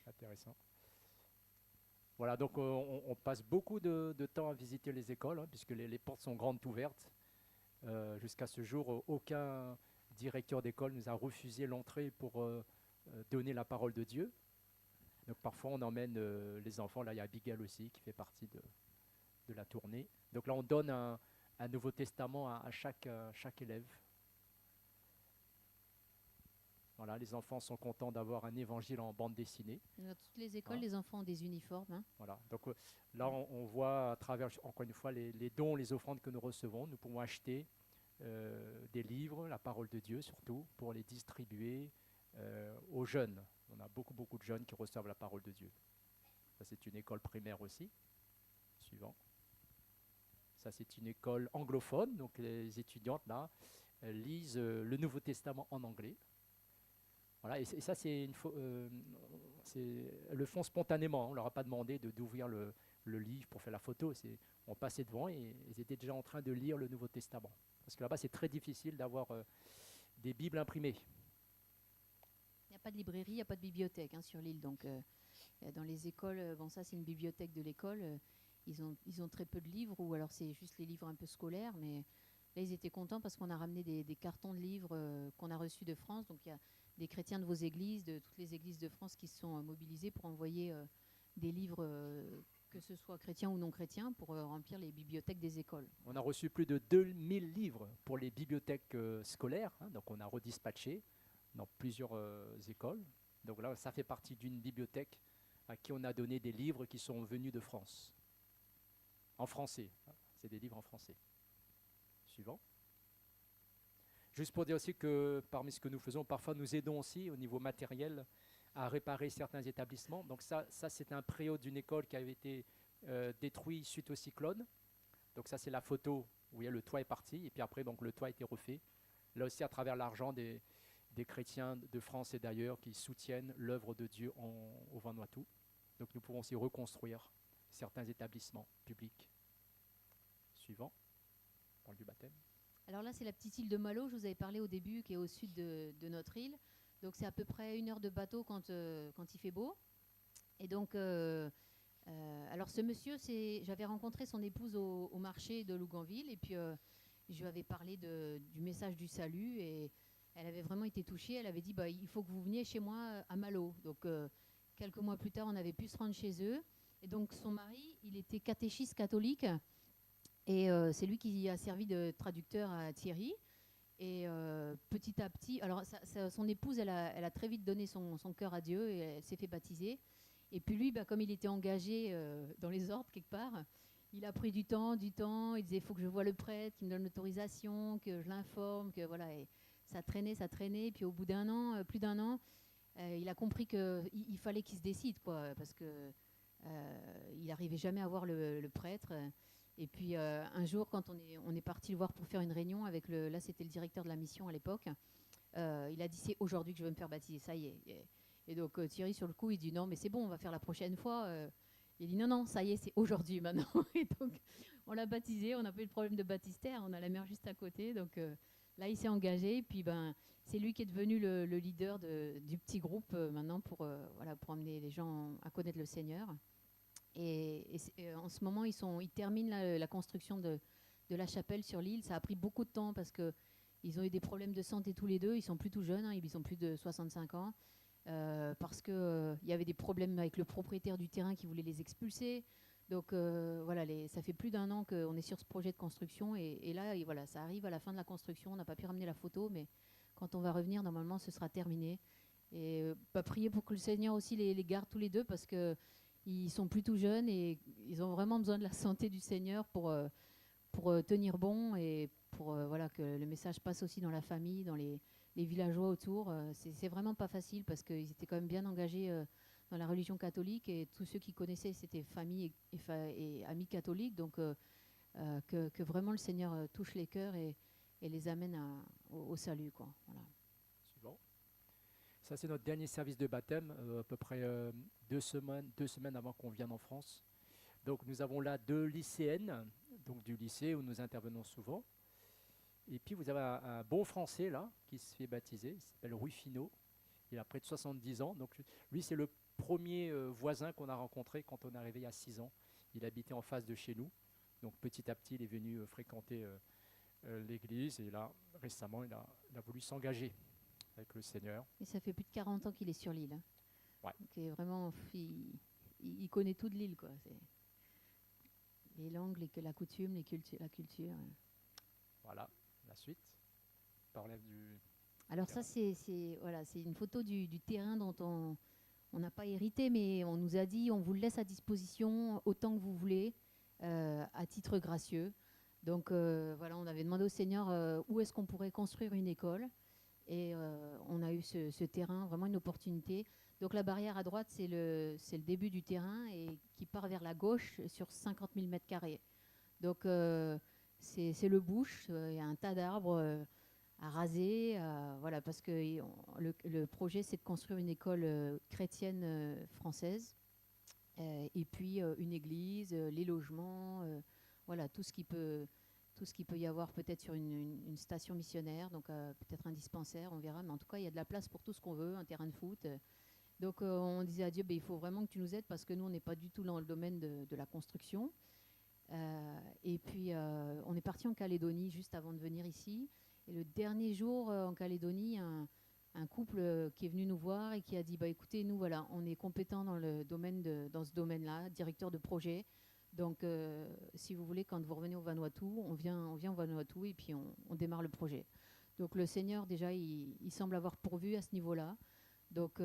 Intéressant. Voilà, donc on passe beaucoup de temps à visiter les écoles, hein, puisque les portes sont grandes ouvertes. Jusqu'à ce jour, aucun directeur d'école nous a refusé l'entrée pour donner la parole de Dieu. Donc parfois, on emmène les enfants. Là, il y a Abigail aussi qui fait partie de la tournée. Donc là, on donne un Nouveau Testament à chaque élève. Voilà, les enfants sont contents d'avoir un évangile en bande dessinée. Dans toutes les écoles, Voilà. les enfants ont des uniformes. Hein. Voilà. Donc là, on voit à travers, encore une fois, les dons, les offrandes que nous recevons. Nous pouvons acheter des livres, la parole de Dieu surtout, pour les distribuer aux jeunes. On a beaucoup de jeunes qui reçoivent la parole de Dieu. Ça, c'est une école primaire aussi. Suivant. Ça, c'est une école anglophone. Donc les étudiantes, là, lisent le Nouveau Testament en anglais. Voilà, et ça, elles le font spontanément. Hein. On ne leur a pas demandé d'ouvrir le livre pour faire la photo. On passait devant et ils étaient déjà en train de lire le Nouveau Testament. Parce que là-bas, c'est très difficile d'avoir des Bibles imprimées. Il n'y a pas de librairie, il n'y a pas de bibliothèque, hein, sur l'île. Donc dans les écoles, bon ça c'est une bibliothèque de l'école, ils ont très peu de livres, ou alors c'est juste les livres un peu scolaires, mais là ils étaient contents parce qu'on a ramené des cartons de livres qu'on a reçus de France. Donc il y a des chrétiens de vos églises, de toutes les églises de France qui se sont mobilisés pour envoyer des livres, que ce soit chrétiens ou non chrétiens, pour remplir les bibliothèques des écoles. On a reçu plus de 2000 livres pour les bibliothèques scolaires, hein, donc on a redispatché dans plusieurs écoles. Donc là, ça fait partie d'une bibliothèque à qui on a donné des livres qui sont venus de France, en français. Hein, c'est des livres en français. Suivant. Juste pour dire aussi que parmi ce que nous faisons, parfois nous aidons aussi au niveau matériel à réparer certains établissements. Donc ça c'est un préau d'une école qui avait été détruit suite au cyclone. Donc ça, c'est la photo où le toit est parti, et puis après, donc, le toit a été refait. Là aussi, à travers l'argent des chrétiens de France et d'ailleurs qui soutiennent l'œuvre de Dieu au Vanuatu. Donc nous pouvons aussi reconstruire certains établissements publics. Suivant. On parle du baptême. Alors là, c'est la petite île de Malo, je vous avais parlé au début, qui est au sud de notre île. Donc c'est à peu près 1 heure de bateau quand il fait beau. Et donc, alors ce monsieur, j'avais rencontré son épouse au marché de Luganville, et puis je lui avais parlé du message du salut, et elle avait vraiment été touchée. Elle avait dit, il faut que vous veniez chez moi à Malo. Donc quelques mois plus tard, on avait pu se rendre chez eux. Et donc son mari, il était catéchiste catholique. Et c'est lui qui a servi de traducteur à Thierry. Et petit à petit, alors son épouse, elle a très vite donné son cœur à Dieu et elle s'est fait baptiser. Et puis lui, comme il était engagé dans les ordres quelque part, il a pris du temps. Il disait, il faut que je voie le prêtre, qu'il me donne l'autorisation, que je l'informe, que voilà. Et ça traînait. Et puis au bout d'un an, plus d'un an, il a compris qu'il fallait qu'il se décide, quoi, parce que il n'arrivait jamais à voir le prêtre. Et puis un jour, quand on est parti le voir pour faire une réunion avec là c'était le directeur de la mission à l'époque, il a dit, c'est aujourd'hui que je vais me faire baptiser, ça y est. Et donc Thierry, sur le coup, il dit non, mais c'est bon, on va faire la prochaine fois. Il dit non, ça y est, c'est aujourd'hui maintenant. Et donc on l'a baptisé, on n'a pas eu de problème de baptistère, on a la mer juste à côté. Donc là, il s'est engagé. Et puis c'est lui qui est devenu le leader du petit groupe maintenant pour amener les gens à connaître le Seigneur. Et en ce moment, ils terminent la construction de la chapelle sur l'île. Ça a pris beaucoup de temps parce qu'ils ont eu des problèmes de santé tous les deux. Ils sont plus tout jeunes, hein, ils ont plus de 65 ans. Parce qu'il y avait des problèmes avec le propriétaire du terrain qui voulait les expulser. Donc ça fait plus d'1 an qu'on est sur ce projet de construction. Et là, ça arrive à la fin de la construction. On n'a pas pu ramener la photo, mais quand on va revenir, normalement, ce sera terminé. Et prier pour que le Seigneur aussi les garde tous les deux, parce que ils sont plus tout jeunes et ils ont vraiment besoin de la santé du Seigneur pour pour tenir bon et pour voilà, que le message passe aussi dans la famille, dans les villageois autour. C'est vraiment pas facile parce qu'ils étaient quand même bien engagés dans la religion catholique et tous ceux qui connaissaient, c'était famille et amis catholiques. Donc, que vraiment le Seigneur touche les cœurs et les amène au salut, quoi. Voilà. Suivant. Ça, c'est notre dernier service de baptême, à peu près 2 semaines avant qu'on vienne en France. Donc, nous avons là 2 lycéennes, donc du lycée où nous intervenons souvent. Et puis, vous avez un bon Français, là, qui se fait baptiser. Il s'appelle Rufino. Il a près de 70 ans. Donc, lui, c'est le premier voisin qu'on a rencontré quand on est arrivé il y a 6 ans. Il habitait en face de chez nous. Donc, petit à petit, il est venu fréquenter l'église. Et là, récemment, il a voulu s'engager avec le Seigneur. Et ça fait plus de 40 ans qu'il est sur l'île. Hein. Ouais. Donc, vraiment, il connaît toute l'île, quoi. Les langues, la coutume, la culture. Voilà, la suite. Parlez du... Alors ça, voilà, c'est une photo du terrain dont on n'a pas hérité, mais on nous a dit, on vous le laisse à disposition autant que vous voulez, à titre gracieux. Donc voilà, on avait demandé au Seigneur où est-ce qu'on pourrait construire une école. Et on a eu ce terrain, vraiment une opportunité. Donc la barrière à droite, c'est le début du terrain et qui part vers la gauche sur 50 000 mètres carrés. Donc c'est le bush, il y a un tas d'arbres à raser, voilà, parce que le projet, c'est de construire une école chrétienne française, et puis une église, les logements, voilà, tout ce qui peut y avoir peut-être sur une station missionnaire, donc peut-être un dispensaire, on verra, mais en tout cas, il y a de la place pour tout ce qu'on veut, un terrain de foot. Donc on disait à Dieu, il faut vraiment que tu nous aides parce que nous, on n'est pas du tout dans le domaine de la construction. Et puis, on est parti en Calédonie juste avant de venir ici. Et le dernier jour en Calédonie, un couple qui est venu nous voir et qui a dit, écoutez, nous, voilà, on est compétents dans ce domaine-là, directeur de projet. Donc, si vous voulez, quand vous revenez au Vanuatu, on vient au Vanuatu et puis on démarre le projet. Donc, le Seigneur, déjà, il semble avoir pourvu à ce niveau-là. Donc,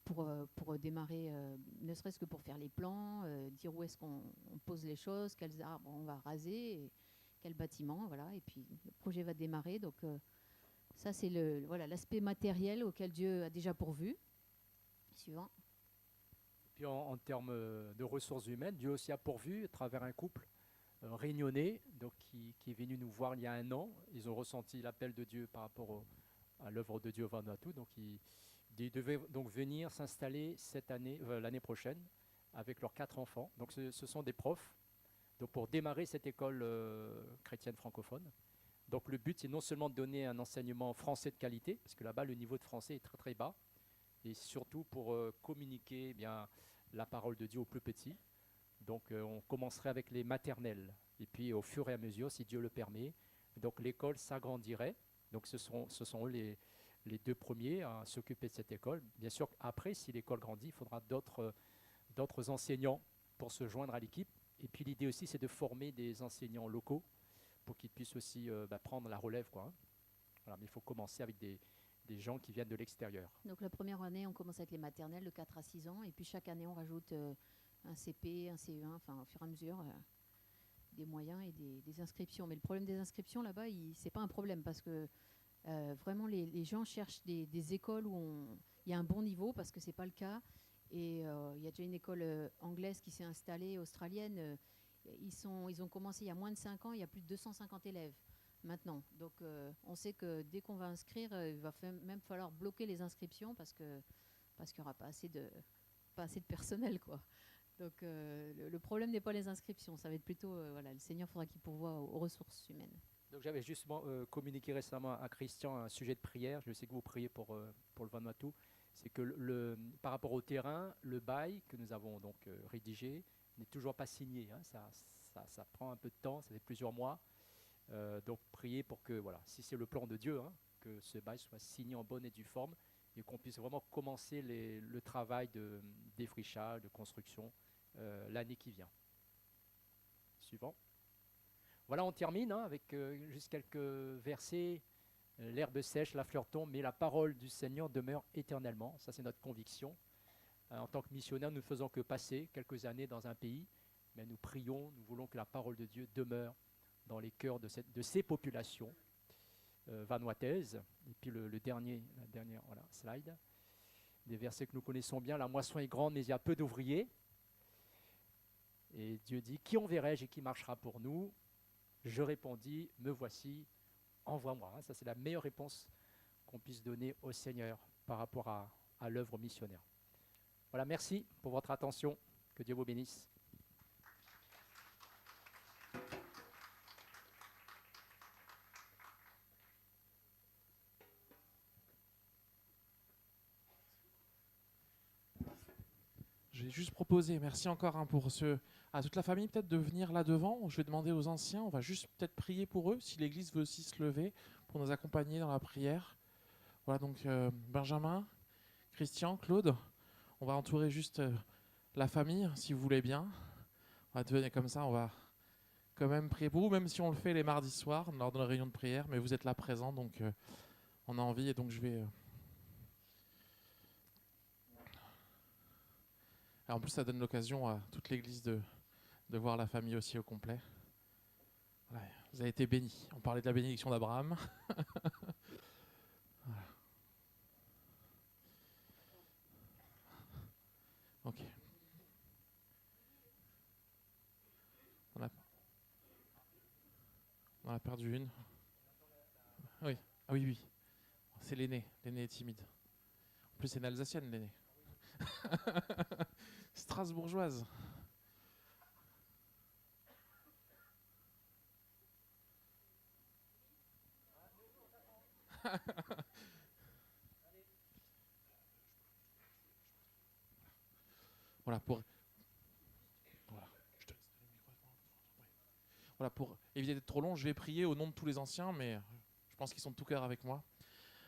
pour démarrer, ne serait-ce que pour faire les plans, dire où est-ce qu'on pose les choses, quels arbres on va raser, et quel bâtiment, voilà. Et puis, le projet va démarrer. Donc, ça, c'est l'aspect matériel auquel Dieu a déjà pourvu. Suivant. Puis en termes de ressources humaines, Dieu aussi a pourvu à travers un couple réunionnais donc qui est venu nous voir il y a 1 an. Ils ont ressenti l'appel de Dieu par rapport à l'œuvre de Dieu au Vanuatu. Donc ils devaient donc venir s'installer l'année prochaine avec leurs 4 enfants. Donc ce sont des profs donc pour démarrer cette école chrétienne francophone. Donc le but c'est non seulement de donner un enseignement français de qualité, parce que là-bas le niveau de français est très très bas, et surtout pour communiquer bien la parole de Dieu aux plus petits. Donc on commencerait avec les maternelles, et puis au fur et à mesure, si Dieu le permet, donc l'école s'agrandirait. Donc ce sont eux les 2 premiers à s'occuper de cette école. Bien sûr, après, si l'école grandit, il faudra d'autres enseignants pour se joindre à l'équipe. Et puis l'idée aussi, c'est de former des enseignants locaux pour qu'ils puissent aussi prendre la relève, quoi. Voilà, mais il faut commencer avec des gens qui viennent de l'extérieur. Donc la première année, on commence avec les maternelles de 4 à 6 ans, et puis chaque année, on rajoute un CP, un CE1, enfin au fur et à mesure, des moyens et des inscriptions. Mais le problème des inscriptions, là-bas, c'est pas un problème, parce que vraiment, les gens cherchent des écoles où il y a un bon niveau, parce que c'est pas le cas. Et il y a déjà une école anglaise qui s'est installée, australienne. Ils ont commencé il y a moins de 5 ans, il y a plus de 250 élèves maintenant. Donc on sait que dès qu'on va inscrire, il va même falloir bloquer les inscriptions parce qu'il n'y aura pas assez de personnel, quoi. Donc le problème n'est pas les inscriptions, ça va être plutôt le Seigneur faudra qu'il pourvoie aux ressources humaines. Donc j'avais justement communiqué récemment à Christian un sujet de prière. Je sais que vous priez pour le Vanuatu. C'est que par rapport au terrain, le bail que nous avons donc rédigé n'est toujours pas signé. Hein. Ça prend un peu de temps, ça fait plusieurs mois. Donc prier pour que, voilà, si c'est le plan de Dieu, hein, que ce bail soit signé en bonne et due forme et qu'on puisse vraiment commencer le travail de défrichage, de construction l'année qui vient. Suivant. Voilà, on termine avec juste quelques versets. L'herbe sèche, la fleur tombe, mais la parole du Seigneur demeure éternellement. Ça, c'est notre conviction. En tant que missionnaires, nous ne faisons que passer quelques années dans un pays, mais nous prions, nous voulons que la parole de Dieu demeure dans les cœurs de ces populations vanuataises. Et puis la dernière voilà, slide, des versets que nous connaissons bien. La moisson est grande, mais il y a peu d'ouvriers. Et Dieu dit, qui enverrai-je et qui marchera pour nous? Je répondis, me voici, envoie-moi. Ça, c'est la meilleure réponse qu'on puisse donner au Seigneur par rapport à l'œuvre missionnaire. Voilà, merci pour votre attention. Que Dieu vous bénisse. Je vais juste proposer, merci encore à toute la famille peut-être de venir là devant. Je vais demander aux anciens, on va juste peut-être prier pour eux, si l'Église veut aussi se lever pour nous accompagner dans la prière. Voilà, donc Benjamin, Christian, Claude, on va entourer juste la famille, si vous voulez bien. On va devenir comme ça, on va quand même prier pour vous, même si on le fait les mardis soirs lors de la réunion de prière, mais vous êtes là présents, donc on a envie, et donc je vais... En plus, ça donne l'occasion à toute l'Église de voir la famille aussi au complet. Ouais, vous avez été bénis. On parlait de la bénédiction d'Abraham. Voilà. Ok. On a perdu une. Oui. Ah oui, oui. C'est l'aîné. L'aîné est timide. En plus, c'est une Alsacienne, l'aîné. Strasbourgeoise. Voilà pour. Voilà. Voilà, pour éviter d'être trop long, je vais prier au nom de tous les anciens, mais je pense qu'ils sont de tout cœur avec moi.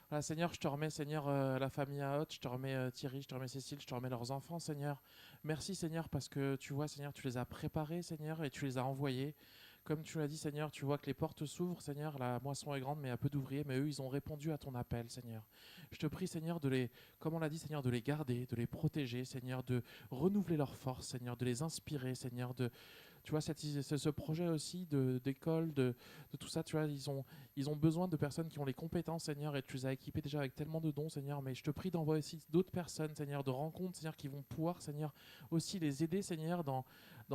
Voilà, Seigneur, je te remets, Seigneur, la famille à Haute, je te remets Thierry, je te remets Cécile, je te remets leurs enfants, Seigneur. Merci, Seigneur, parce que tu vois, Seigneur, tu les as préparés, Seigneur, et tu les as envoyés. Comme tu l'as dit, Seigneur, tu vois que les portes s'ouvrent, Seigneur, la moisson est grande, mais il y a peu d'ouvriers, mais eux, ils ont répondu à ton appel, Seigneur. Je te prie, Seigneur, comme on l'a dit, Seigneur, de les garder, de les protéger, Seigneur, de renouveler leur force, Seigneur, de les inspirer, Seigneur, tu vois, ce projet aussi d'école, de tout ça, tu vois, ils ont besoin de personnes qui ont les compétences, Seigneur, et tu les as équipés déjà avec tellement de dons, Seigneur, mais je te prie d'envoyer aussi d'autres personnes, Seigneur, de rencontres, Seigneur, qui vont pouvoir, Seigneur, aussi les aider, Seigneur, dans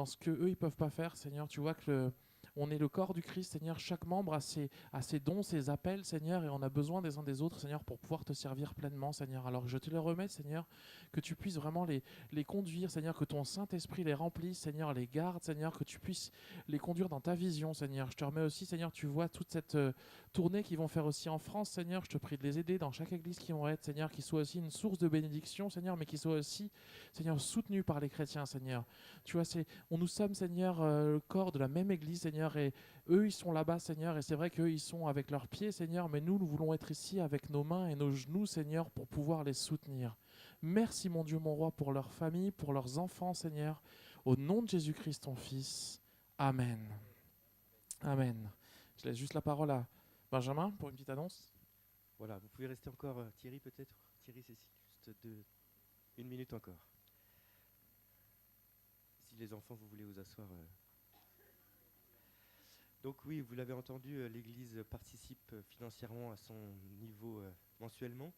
ce qu'eux, ils peuvent pas faire, Seigneur. Tu vois que on est le corps du Christ, Seigneur. Chaque membre a ses dons, ses appels, Seigneur, et on a besoin des uns des autres, Seigneur, pour pouvoir te servir pleinement, Seigneur. Alors je te le remets, Seigneur, que tu puisses vraiment les conduire, Seigneur, que ton Saint-Esprit les remplisse, Seigneur, les garde, Seigneur, que tu puisses les conduire dans ta vision, Seigneur. Je te remets aussi, Seigneur, tu vois toute cette tournée qu'ils vont faire aussi en France, Seigneur. Je te prie de les aider dans chaque église qui vont être, Seigneur, qui soit aussi une source de bénédiction, Seigneur, mais qui soit aussi, Seigneur, soutenu par les chrétiens, Seigneur. Tu vois, nous sommes, Seigneur, le corps de la même église, Seigneur, et eux, ils sont là-bas, Seigneur, et c'est vrai qu'eux, ils sont avec leurs pieds, Seigneur, mais nous voulons être ici avec nos mains et nos genoux, Seigneur, pour pouvoir les soutenir. Merci, mon Dieu, mon roi, pour leur famille, pour leurs enfants, Seigneur, au nom de Jésus-Christ, ton Fils. Amen. Amen. Je laisse juste la parole à Benjamin pour une petite annonce. Voilà, vous pouvez rester encore, Thierry peut-être, Thierry, Cécile, juste une minute encore. Si les enfants, vous voulez vous asseoir. Donc oui, vous l'avez entendu, l'Église participe financièrement à son niveau mensuellement,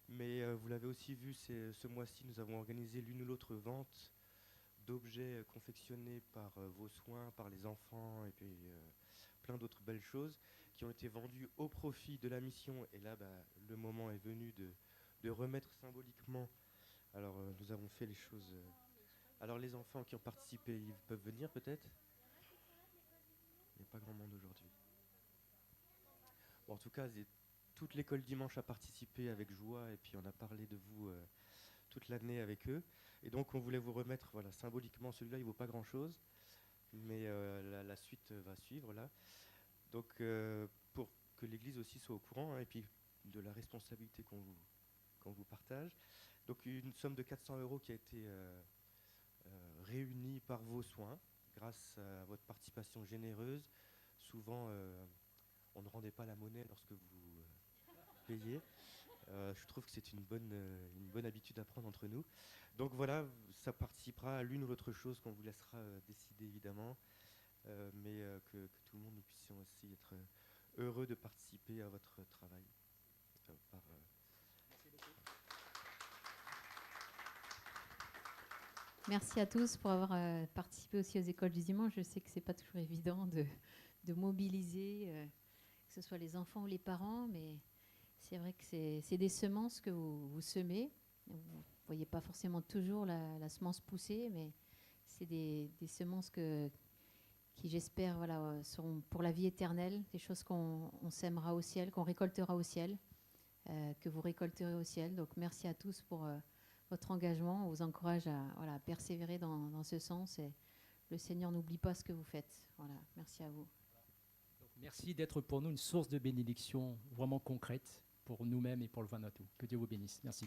mais vous l'avez aussi vu, ce mois-ci, nous avons organisé l'une ou l'autre vente d'objets confectionnés par vos soins, par les enfants, et puis plein d'autres belles choses qui ont été vendues au profit de la mission. Et là, le moment est venu de remettre symboliquement. Alors, nous avons fait les choses... Alors, les enfants qui ont participé, ils peuvent venir peut-être ? Il n'y a pas grand monde aujourd'hui. Bon, en tout cas, toute l'école dimanche a participé avec joie, et puis on a parlé de vous toute l'année avec eux. Et donc, on voulait vous remettre, voilà, symboliquement, celui-là, il ne vaut pas grand-chose, mais la suite va suivre, là. Donc, pour que l'Église aussi soit au courant, hein, et puis de la responsabilité qu'on vous partage. Donc, une somme de 400 € qui a été réunie par vos soins, grâce à votre participation généreuse. Souvent, on ne rendait pas la monnaie lorsque vous payez. Je trouve que c'est une bonne habitude à prendre entre nous. Donc voilà, ça participera à l'une ou l'autre chose qu'on vous laissera décider évidemment. mais que tout le monde nous puissions aussi être heureux de participer à votre travail. Merci à tous pour avoir participé aussi aux écoles du dimanche. Je sais que c'est pas toujours évident de mobiliser, que ce soit les enfants ou les parents, mais c'est vrai que c'est des semences que vous semez. Vous ne voyez pas forcément toujours la semence pousser, mais c'est des semences qui, j'espère, voilà, seront pour la vie éternelle, des choses qu'on sèmera au ciel, qu'on récoltera au ciel, que vous récolterez au ciel. Donc merci à tous pour votre engagement. On vous encourage à voilà, persévérer dans ce sens, et le Seigneur n'oublie pas ce que vous faites. Voilà, merci à vous. Donc, merci d'être pour nous une source de bénédiction vraiment concrète pour nous-mêmes et pour le Vanuatu. Que Dieu vous bénisse. Merci.